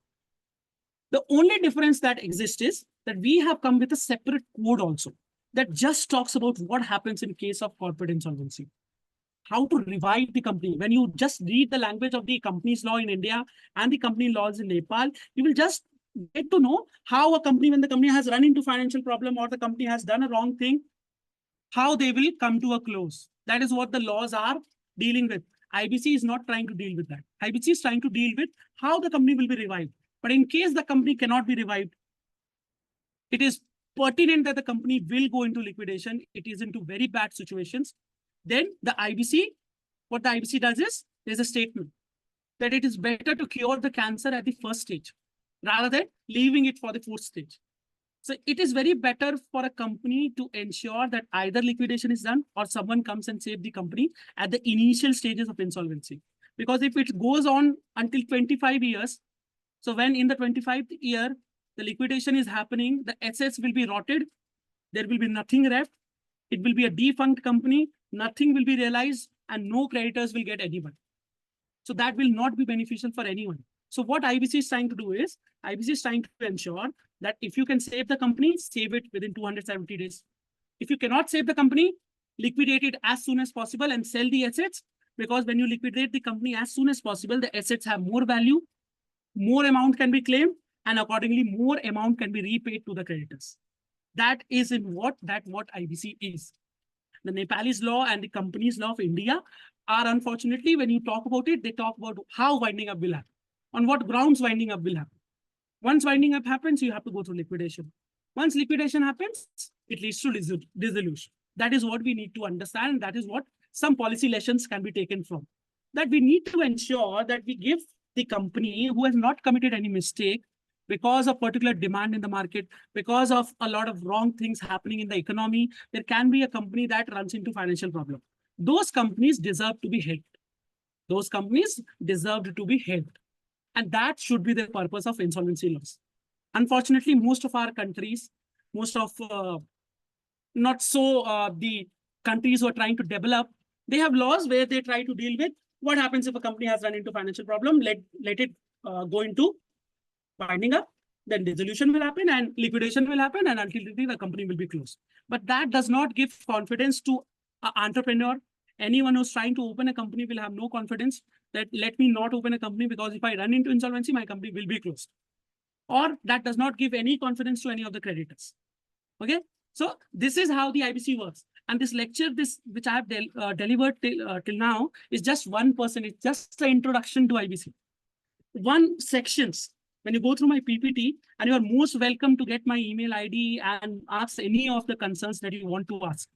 The only difference that exists is that we have come with a separate code also that just talks about what happens in case of corporate insolvency. How to revive the company. When you just read the language of the company's law in India and the company laws in Nepal, you will just get to know how a company, when the company has run into financial problem or the company has done a wrong thing, how they will come to a close. That is what the laws are dealing with. IBC is not trying to deal with that. IBC is trying to deal with how the company will be revived. But in case the company cannot be revived, it is pertinent that the company will go into liquidation, it is into very bad situations, then the IBC, what the IBC does is, there's a statement that it is better to cure the cancer at the first stage rather than leaving it for the fourth stage. So it is very better for a company to ensure that either liquidation is done or someone comes and save the company at the initial stages of insolvency. Because if it goes on until 25 years, so when in the 25th year, the liquidation is happening, the assets will be rotted, there will be nothing left, it will be a defunct company, nothing will be realized, and no creditors will get anyone. So that will not be beneficial for anyone. So what IBC is trying to do is, IBC is trying to ensure that if you can save the company, save it within 270 days. If you cannot save the company, liquidate it as soon as possible and sell the assets, because when you liquidate the company as soon as possible, the assets have more value, more amount can be claimed, and accordingly, more amount can be repaid to the creditors. That is in what IBC is. The Nepalese law and the companies law of India are, unfortunately, when you talk about it, they talk about how winding up will happen, on what grounds winding up will happen. Once winding up happens, you have to go through liquidation. Once liquidation happens, it leads to dissolution. That is what we need to understand. That is what some policy lessons can be taken from. That we need to ensure that we give the company who has not committed any mistake because of particular demand in the market, because of a lot of wrong things happening in the economy, there can be a company that runs into financial problem. Those companies deserve to be helped. Those companies deserve to be helped. And that should be the purpose of insolvency laws. Unfortunately, most of our countries, most of the countries who are trying to develop, they have laws where they try to deal with what happens if a company has run into financial problem, let it go into winding up, then dissolution will happen and liquidation will happen, and ultimately the company will be closed. But that does not give confidence to an entrepreneur. Anyone who's trying to open a company will have no confidence that let me not open a company because if I run into insolvency, my company will be closed. Or that does not give any confidence to any of the creditors. Okay, so this is how the IBC works. And this lecture, which I have delivered till now, is just 1%. It's just the introduction to IBC. One sections. When you go through my PPT, and you are most welcome to get my email ID and ask any of the concerns that you want to ask.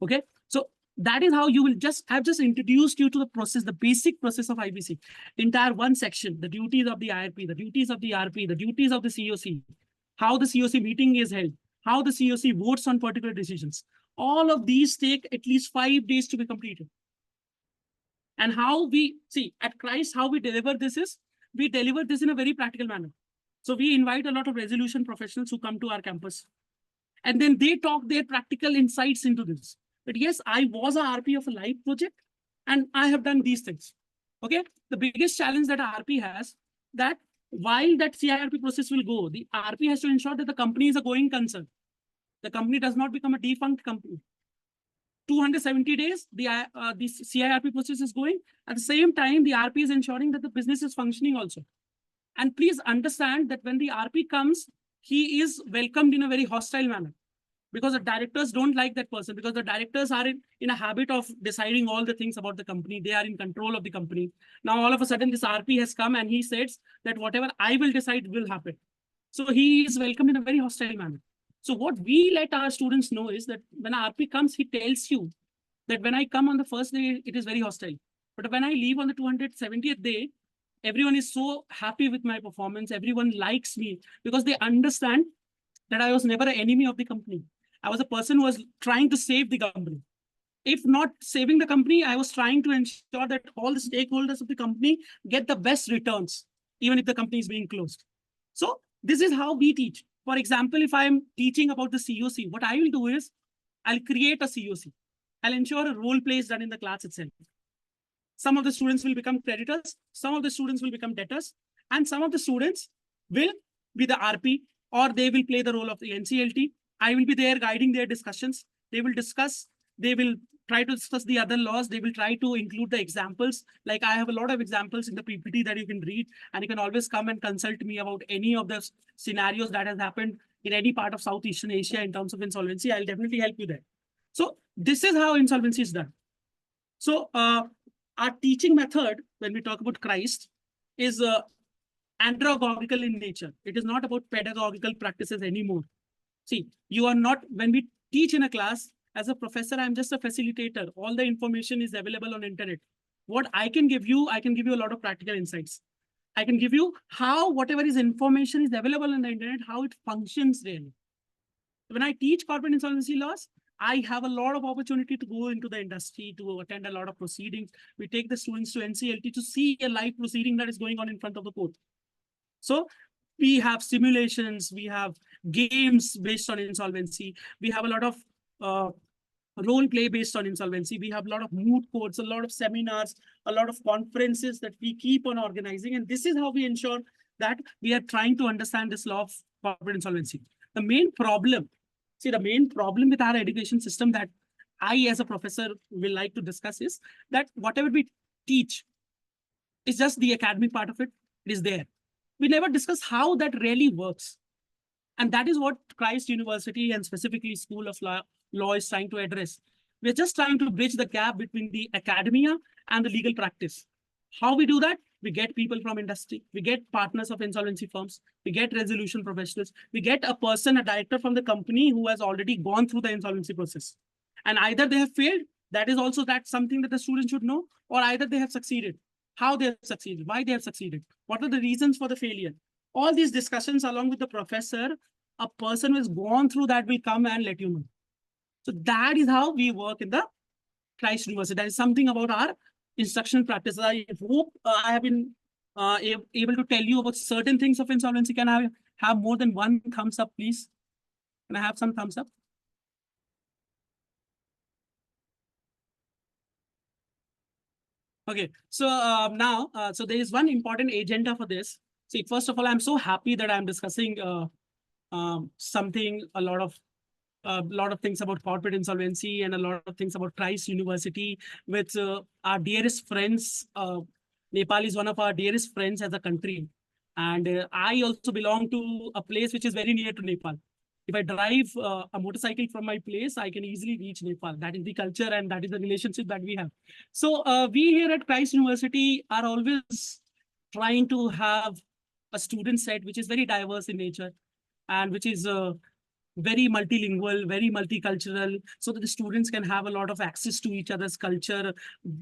Okay, so that is how you will I've just introduced you to the process, the basic process of IBC. Entire one section, the duties of the IRP, the duties of the RP, the duties of the COC, how the COC meeting is held, how the COC votes on particular decisions. All of these take at least 5 days to be completed. And how we see at Christ, how we deliver this is, we deliver this in a very practical manner. So we invite a lot of resolution professionals who come to our campus. And then they talk their practical insights into this. But yes, I was a RP of a live project and I have done these things. Okay. The biggest challenge that RP has, that while that CIRP process will go, the RP has to ensure that the company is a going concern. The company does not become a defunct company. 270 days, the CIRP process is going. At the same time, the RP is ensuring that the business is functioning also. And please understand that when the RP comes, he is welcomed in a very hostile manner, because the directors don't like that person, because the directors are in a habit of deciding all the things about the company. They are in control of the company. Now, all of a sudden, this RP has come and he says that whatever I will decide will happen. So he is welcomed in a very hostile manner. So what we let our students know is that when RP comes, he tells you that when I come on the first day, it is very hostile. But when I leave on the 270th day, everyone is so happy with my performance. Everyone likes me because they understand that I was never an enemy of the company. I was a person who was trying to save the company. If not saving the company, I was trying to ensure that all the stakeholders of the company get the best returns, even if the company is being closed. So this is how we teach. For example, if I'm teaching about the COC, what I will do is I'll create a COC. I'll ensure a role play is done in the class itself. Some of the students will become creditors, some of the students will become debtors, and some of the students will be the RP, or they will play the role of the NCLT. I will be there guiding their discussions. They will discuss, they will try to discuss the other laws. They will try to include the examples. Like I have a lot of examples in the PPT that you can read, and you can always come and consult me about any of the scenarios that has happened in any part of Southeastern Asia in terms of insolvency. I'll definitely help you there. So this is how insolvency is done. So our teaching method, when we talk about Christ, is andragogical in nature. It is not about pedagogical practices anymore. See, you are not, when we teach in a class, as a professor, I'm just a facilitator. All the information is available on internet. What I can give you a lot of practical insights. I can give you how whatever is information is available on the internet, how it functions really. When I teach corporate insolvency laws, I have a lot of opportunity to go into the industry, to attend a lot of proceedings. We take the students to NCLT to see a live proceeding that is going on in front of the court. So we have simulations, we have games based on insolvency, we have a lot of role play based on insolvency, we have a lot of moot courts, a lot of seminars, a lot of conferences that we keep on organizing. And this is how we ensure that we are trying to understand this law of corporate insolvency. The main problem with our education system that I, as a professor, will like to discuss is that whatever we teach is just the academic part of it. It is there. We never discuss how that really works. And that is what Christ University and specifically School of Law is trying to address. We're just trying to bridge the gap between the academia and the legal practice. How we do that? We get people from industry, we get partners of insolvency firms, we get resolution professionals, we get a director from the company who has already gone through the insolvency process. And either they have failed, that is also something that the students should know, or either they have succeeded, how they have succeeded, why they have succeeded, what are the reasons for the failure. All these discussions along with the professor, a person who has gone through that will come and let you know. So that is how we work in the Christ University. That is something about our instructional practice. I hope I have been able to tell you about certain things of insolvency. Can I have more than one thumbs up, please? Can I have some thumbs up? Okay, so now, so there is one important agenda for this. See, first of all, I'm so happy that I'm discussing a lot of things about corporate insolvency and a lot of things about Christ University with our dearest friends. Nepal is one of our dearest friends as a country. And I also belong to a place which is very near to Nepal. If I drive a motorcycle from my place, I can easily reach Nepal. That is the culture and that is the relationship that we have. So we here at Christ University are always trying to have a student set which is very diverse in nature and which is very multilingual, very multicultural, so that the students can have a lot of access to each other's culture,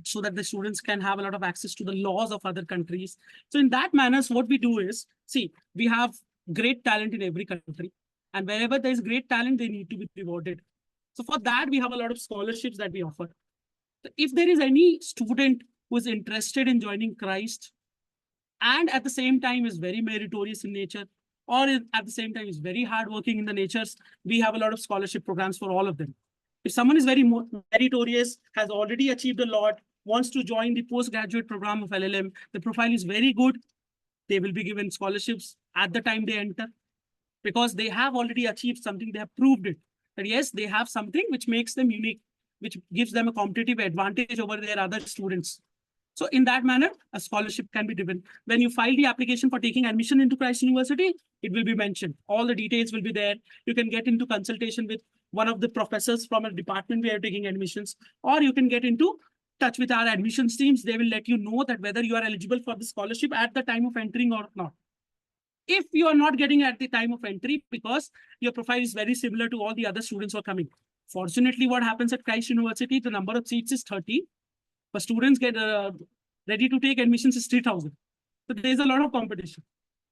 so that the students can have a lot of access to the laws of other countries. So in that manner, what we do is, see, we have great talent in every country. And wherever there is great talent, they need to be rewarded. So for that, we have a lot of scholarships that we offer. So if there is any student who is interested in joining Christ and at the same time is very meritorious in nature, or at the same time is very hardworking in the natures, we have a lot of scholarship programs for all of them. If someone is very meritorious, has already achieved a lot, wants to join the postgraduate program of LLM, the profile is very good, they will be given scholarships at the time they enter, because they have already achieved something, they have proved it, that yes, they have something which makes them unique, which gives them a competitive advantage over their other students. So in that manner, a scholarship can be given. When you file the application for taking admission into Christ University, it will be mentioned. All the details will be there. You can get into consultation with one of the professors from a department where you're taking admissions, or you can get into touch with our admissions teams. They will let you know that whether you are eligible for the scholarship at the time of entering or not. If you are not getting at the time of entry because your profile is very similar to all the other students who are coming. Fortunately, what happens at Christ University, the number of seats is 30. But students get ready to take admissions is 3,000. So there's a lot of competition.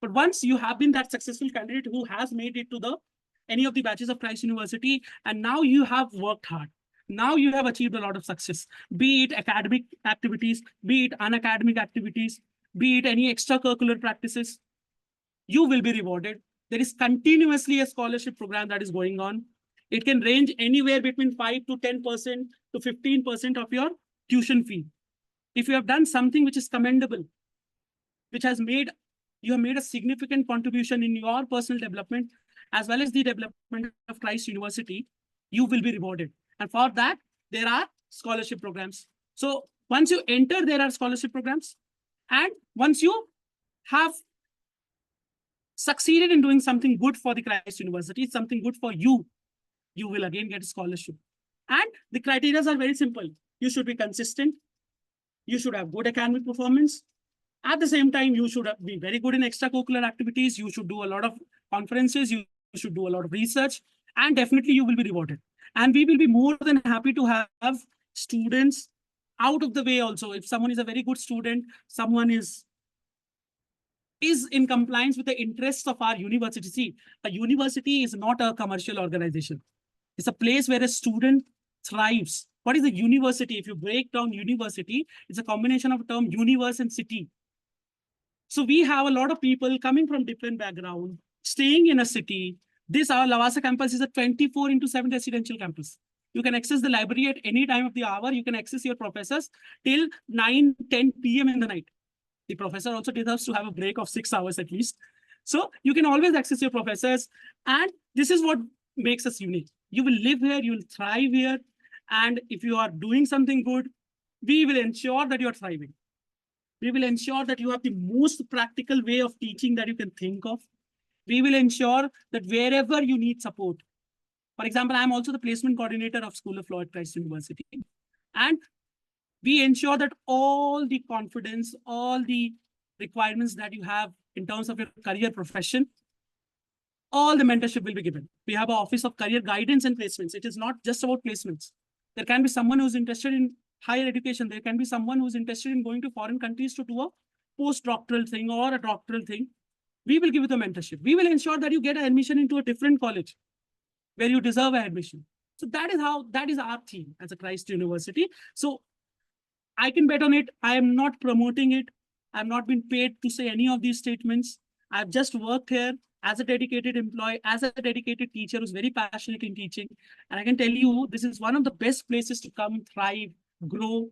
But once you have been that successful candidate who has made it to any of the batches of Christ University, and now you have worked hard. Now you have achieved a lot of success, be it academic activities, be it unacademic activities, be it any extracurricular practices, you will be rewarded. There is continuously a scholarship program that is going on. It can range anywhere between 5 to 10% to 15% of your tuition fee. If you have done something which is commendable, which has you have made a significant contribution in your personal development, as well as the development of Christ University, you will be rewarded. And for that, there are scholarship programs. So once you enter, there are scholarship programs. And once you have succeeded in doing something good for the Christ University, something good for you, you will again get a scholarship. And the criteria are very simple. You should be consistent. You should have good academic performance. At the same time, you should be very good in extracurricular activities. You should do a lot of conferences. You should do a lot of research. and definitely you will be rewarded. And we will be more than happy to have students out of the way also. If someone is a very good student, someone is in compliance with the interests of our university. See, a university is not a commercial organization. It's a place where a student thrives. What is a university? If you break down university, it's a combination of term universe and city. So we have a lot of people coming from different backgrounds, staying in a city. This, our Lavasa campus, is a 24/7 residential campus. You can access the library at any time of the hour. You can access your professors till 9-10 p.m. in the night. The professor also deserves to have a break of 6 hours at least. So you can always access your professors. And this is what makes us unique. You will live here, you will thrive here. And if you are doing something good, we will ensure that you are thriving. We will ensure that you have the most practical way of teaching that you can think of. We will ensure that wherever you need support. For example, I'm also the placement coordinator of School of Law at Christ University. And we ensure that all the confidence, all the requirements that you have in terms of your career profession, all the mentorship will be given. We have an office of career guidance and placements. It is not just about placements. There can be someone who's interested in higher education. There can be someone who's interested in going to foreign countries to do a postdoctoral thing or a doctoral thing. We will give you the mentorship. We will ensure that you get an admission into a different college where you deserve an admission. So that is our theme as a Christ University. So I can bet on it. I am not promoting it. I've not been paid to say any of these statements. I've just worked here as a dedicated employee, as a dedicated teacher who's very passionate in teaching. And I can tell you, this is one of the best places to come, thrive, grow,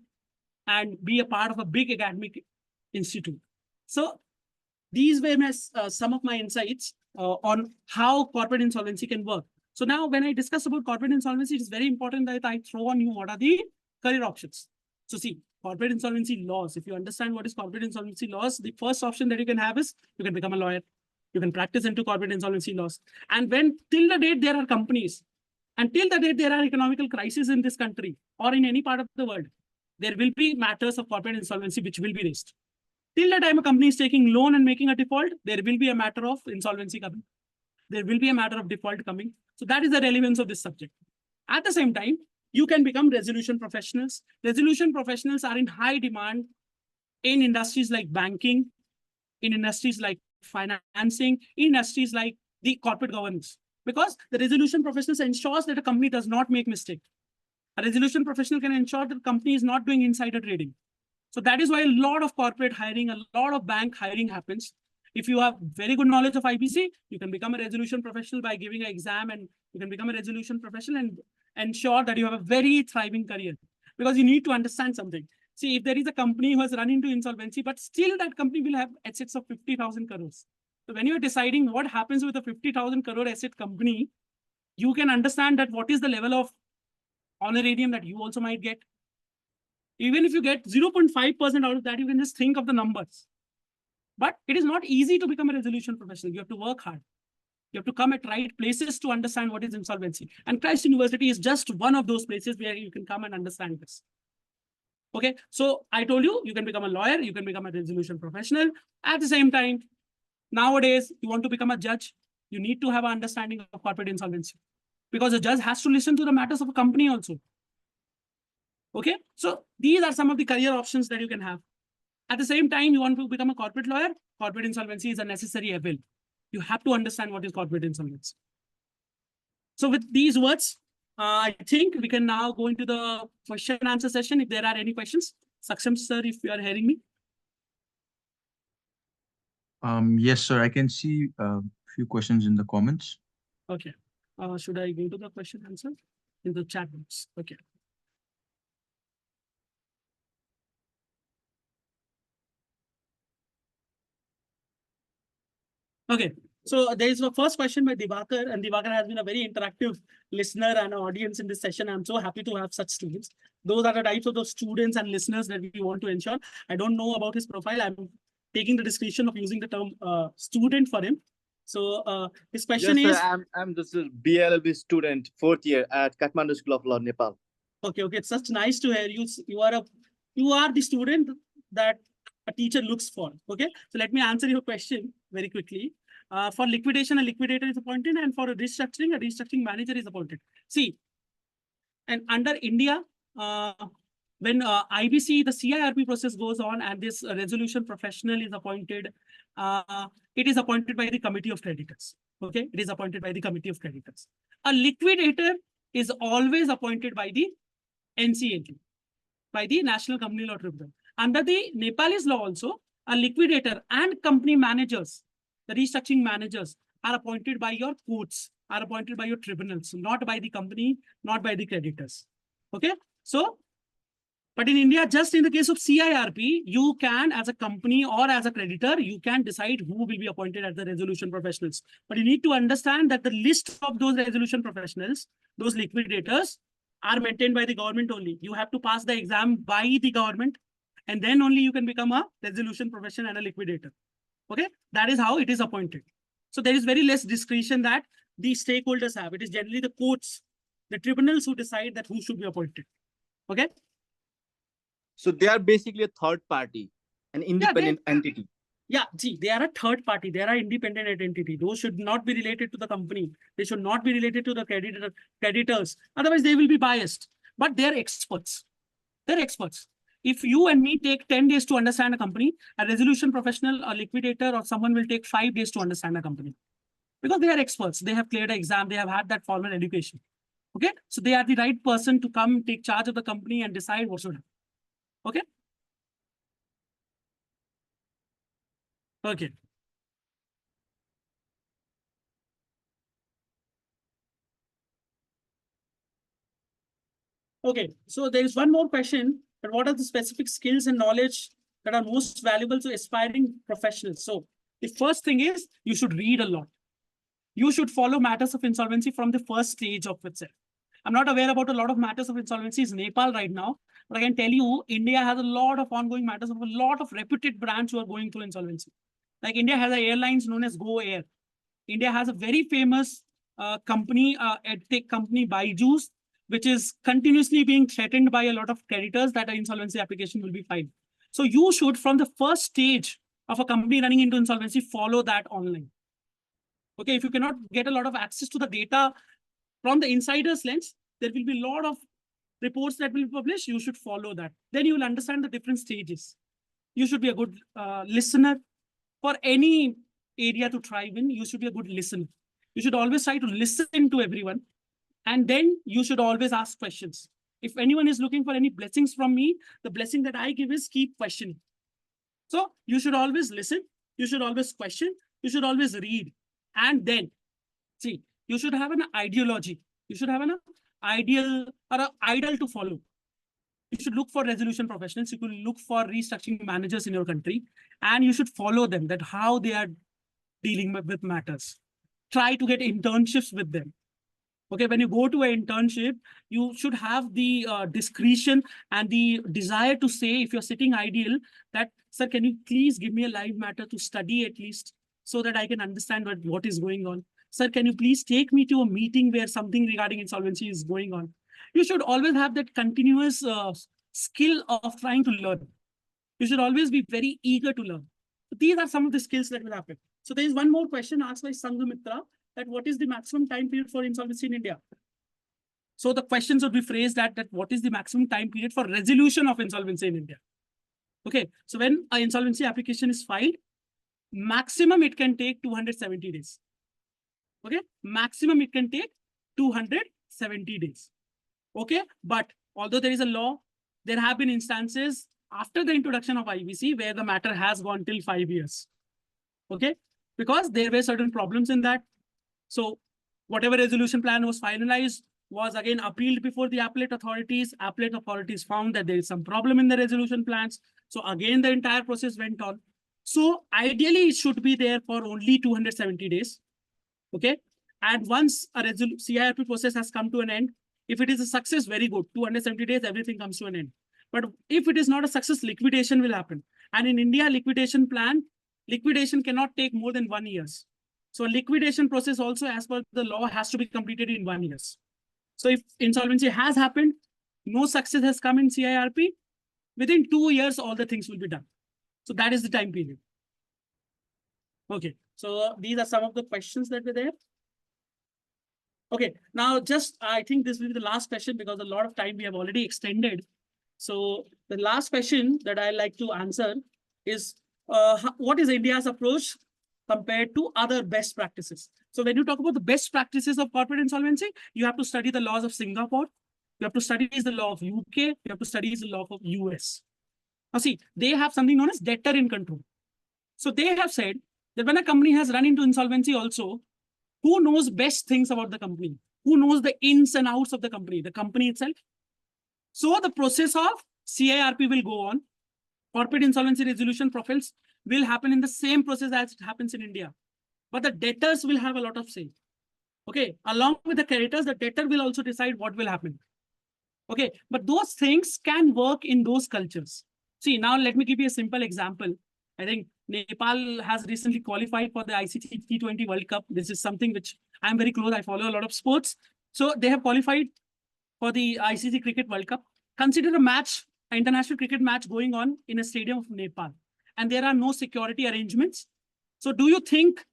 and be a part of a big academic institute. So these were some of my insights on how corporate insolvency can work. So now when I discuss about corporate insolvency, it is very important that I throw on you what are the career options. So see, corporate insolvency laws, if you understand what is corporate insolvency laws, the first option that you can have is you can become a lawyer. You can practice into corporate insolvency laws. And when till the date there are companies, and till the date there are economical crises in this country or in any part of the world, there will be matters of corporate insolvency which will be raised. Till the time a company is taking loan and making a default, there will be a matter of insolvency coming. There will be a matter of default coming. So that is the relevance of this subject. At the same time, you can become resolution professionals. Resolution professionals are in high demand in industries like banking, in industries like financing, in industries like the corporate governance. Because the resolution professionals ensures that a company does not make mistakes. A resolution professional can ensure that the company is not doing insider trading. So that is why a lot of corporate hiring, a lot of bank hiring happens. If you have very good knowledge of IBC, you can become a resolution professional by giving an exam, and you can become a resolution professional and ensure that you have a very thriving career. Because you need to understand something. See, if there is a company who has run into insolvency, but still that company will have assets of 50,000 crores. So when you're deciding what happens with a 50,000 crore asset company, you can understand that what is the level of honorarium that you also might get. Even if you get 0.5% out of that, you can just think of the numbers. But it is not easy to become a resolution professional. You have to work hard. You have to come at right places to understand what is insolvency. And Christ University is just one of those places where you can come and understand this. Okay, so I told you, you can become a lawyer, you can become a resolution professional. At the same time, nowadays, you want to become a judge, you need to have an understanding of corporate insolvency. Because a judge has to listen to the matters of a company also. Okay, so these are some of the career options that you can have. At the same time, you want to become a corporate lawyer, corporate insolvency is a necessary evil. You have to understand what is corporate insolvency. So with these words, I think we can now go into the question and answer session. If there are any questions, Sugam sir, if you are hearing me. Yes, sir. I can see a few questions in the comments. Okay. Should I go to the question answer in the chat box? Okay. Okay. So there is a first question by Divakar, and Divakar has been a very interactive listener and audience in this session. I'm so happy to have such students. Those are the types of those students and listeners that we want to ensure. I don't know about his profile. I'm taking the discretion of using the term student for him. So his question is... I'm just a BLLB student, 4th year at Kathmandu School of Law, Nepal. Okay, it's such nice to hear you. You are the student that a teacher looks for. Okay, so let me answer your question very quickly. For liquidation, a liquidator is appointed, and for a restructuring manager is appointed. See, and under India, when IBC, the CIRP process goes on and this resolution professional is appointed, it is appointed by the committee of creditors. Okay, it is appointed by the committee of creditors. A liquidator is always appointed by the NCLT, by the National Company Law Tribunal. Under the Nepalese law also, a liquidator and company managers, the restructuring managers, are appointed by your courts, are appointed by your tribunals, not by the company, not by the creditors. Okay, so, but in India, just in the case of CIRP, you can, as a company or as a creditor, you can decide who will be appointed as the resolution professionals. But you need to understand that the list of those resolution professionals, those liquidators, are maintained by the government only. You have to pass the exam by the government, and then only you can become a resolution professional and a liquidator. Okay, that is how it is appointed. So there is very less discretion that the stakeholders have. It is generally the courts, the tribunals who decide that who should be appointed. Okay. So they are basically a third party, an independent entity. Yeah, see, they are a third party. They are an independent entity. Those should not be related to the company. They should not be related to the creditors. Otherwise, they will be biased. But they're experts. They're experts. If you and me take 10 days to understand a company, a resolution professional, a liquidator, or someone will take 5 days to understand a company. Because they are experts. They have cleared an exam. They have had that formal education. Okay? So they are the right person to come take charge of the company and decide what should happen. Okay? Okay. Okay, so there is one more question, but what are the specific skills and knowledge that are most valuable to aspiring professionals? So the first thing is you should read a lot. You should follow matters of insolvency from the first stage of itself. I'm not aware about a lot of matters of insolvency in Nepal right now, but I can tell you India has a lot of ongoing matters of a lot of reputed brands who are going through insolvency. Like India has an airlines known as Go Air. India has a very famous company, edtech company, Byju's, which is continuously being threatened by a lot of creditors that an insolvency application will be filed. So you should, from the first stage of a company running into insolvency, follow that online. Okay, if you cannot get a lot of access to the data from the insider's lens, there will be a lot of reports that will be published. You should follow that. Then you will understand the different stages. You should be a good listener. For any area to thrive in, you should be a good listener. You should always try to listen to everyone. And then you should always ask questions. If anyone is looking for any blessings from me, the blessing that I give is keep questioning. So you should always listen. You should always question. You should always read. And then, see, you should have an ideology. You should have an ideal or an idol to follow. You should look for resolution professionals. You could look for restructuring managers in your country, and you should follow them, that how they are dealing with matters. Try to get internships with them. Okay, when you go to an internship, you should have the discretion and the desire to say, if you're sitting ideal, that, sir, can you please give me a live matter to study at least so that I can understand what is going on? Sir, can you please take me to a meeting where something regarding insolvency is going on? You should always have that continuous skill of trying to learn. You should always be very eager to learn. These are some of the skills that will happen. So there is one more question asked by Sangamitra, that what is the maximum time period for insolvency in India? So the questions would be phrased that what is the maximum time period for resolution of insolvency in India? Okay, so when an insolvency application is filed, maximum it can take 270 days. Okay, maximum it can take 270 days. Okay, but although there is a law, there have been instances after the introduction of IBC where the matter has gone till 5 years. Okay, because there were certain problems in that. So whatever resolution plan was finalized was again appealed before the appellate authorities. Appellate authorities found that there is some problem in the resolution plans. So again, the entire process went on. So ideally, it should be there for only 270 days. Okay. And once a CIRP process has come to an end, if it is a success, very good. 270 days, everything comes to an end. But if it is not a success, liquidation will happen. And in India, liquidation cannot take more than 1 year. So a liquidation process also, as per the law, has to be completed in 1 year. So if insolvency has happened, no success has come in CIRP, within 2 years, all the things will be done. So that is the time period. Okay. So these are some of the questions that were there. Okay, now I think this will be the last question because a lot of time we have already extended. So the last question that I like to answer is, what is India's approach compared to other best practices? So when you talk about the best practices of corporate insolvency, you have to study the laws of Singapore. You have to study the law of UK. You have to study the law of US. Now see, they have something known as debtor in control. So they have said that when a company has run into insolvency also, who knows best things about the company? Who knows the ins and outs of the company? The company itself. So the process of CIRP will go on. Corporate insolvency resolution profiles will happen in the same process as it happens in India. But the debtors will have a lot of say. Okay, along with the creditors, the debtor will also decide what will happen. Okay, but those things can work in those cultures. See, now let me give you a simple example. I think Nepal has recently qualified for the ICC T20 World Cup. This is something which I'm very close. I follow a lot of sports. So they have qualified for the ICC Cricket World Cup. Consider a match, an international cricket match going on in a stadium of Nepal, and there are no security arrangements. So do you think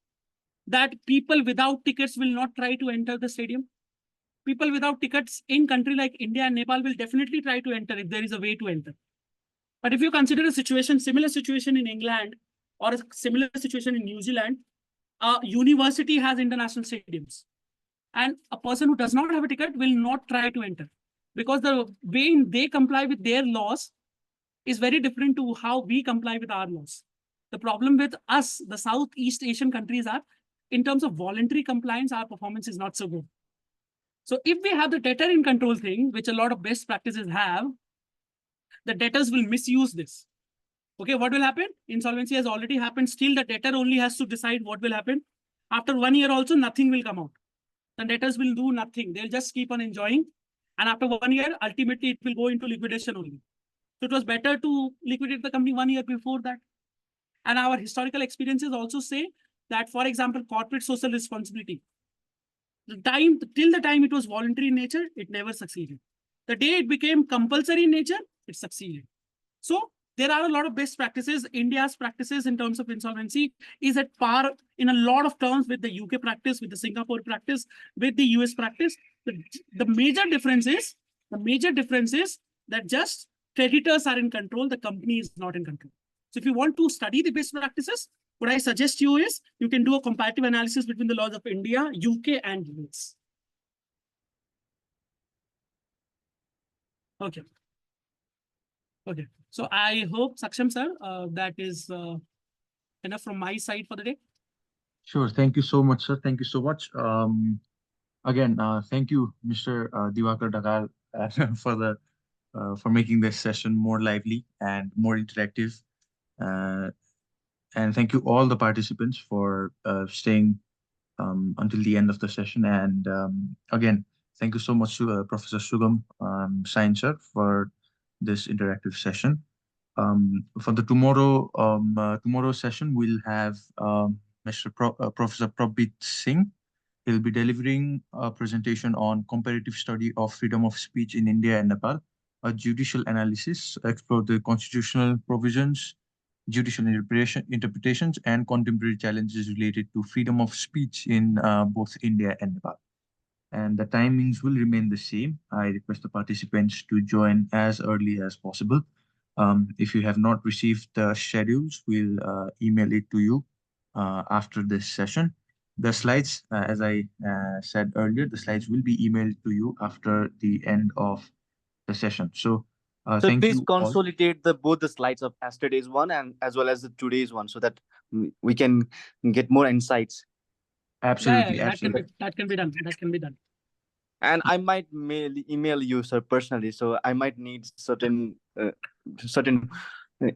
that people without tickets will not try to enter the stadium? People without tickets in country like India and Nepal will definitely try to enter if there is a way to enter. But if you consider a situation, similar situation in England or a similar situation in New Zealand, a university has international stadiums. And a person who does not have a ticket will not try to enter because the way they comply with their laws is very different to how we comply with our laws. The problem with us, the Southeast Asian countries, are in terms of voluntary compliance, our performance is not so good. So if we have the debtor in control thing, which a lot of best practices have, the debtors will misuse this. Okay, what will happen? Insolvency has already happened. Still, the debtor only has to decide what will happen. After 1 year also, nothing will come out. The debtors will do nothing. They'll just keep on enjoying. And after 1 year, ultimately, it will go into liquidation only. So it was better to liquidate the company 1 year before that. And our historical experiences also say that, for example, corporate social responsibility, till the time it was voluntary in nature, it never succeeded. The day it became compulsory in nature, it succeeded. So there are a lot of best practices. India's practices in terms of insolvency is at par in a lot of terms with the UK practice, with the Singapore practice, with the US practice. The major difference is that just creditors are in control, the company is not in control. So if you want to study the best practices, what I suggest you is you can do a comparative analysis between the laws of India, UK, and US. Okay. Okay. So I hope, Saksham sir, that is enough from my side for the day. Sure. Thank you so much, sir. Thank you so much. Again, thank you, Mr. Diwakar Dagal, for making this session more lively and more interactive. And thank you all the participants for staying until the end of the session. And again, thank you so much to Professor Sugam, Science sir, for this interactive session. For the tomorrow session, we'll have Professor Prabhat Singh. He'll be delivering a presentation on comparative study of freedom of speech in India and Nepal, a judicial analysis, explore the constitutional provisions, judicial interpretations, and contemporary challenges related to freedom of speech in both India and Nepal. And the timings will remain the same. I request the participants to join as early as possible. If you have not received the schedules, we'll email it to you after this session. The slides, as I said earlier, the slides will be emailed to you after the end of the session. So thank please you all. consolidate both the slides of yesterday's one and as well as the today's one so that we can get more insights. Absolutely, Yeah, absolutely. that can be done. That can be done. And I might email you, sir, personally. So I might need certain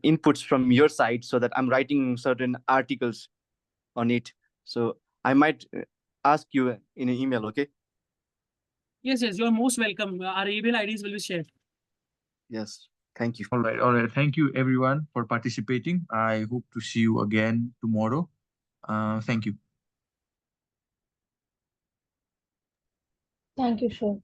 inputs from your side so that I'm writing certain articles on it. So I might ask you in an email, okay? Yes, you're most welcome. Our email IDs will be shared. Yes, thank you. All right. Thank you, everyone, for participating. I hope to see you again tomorrow. Thank you. Thank you, sure.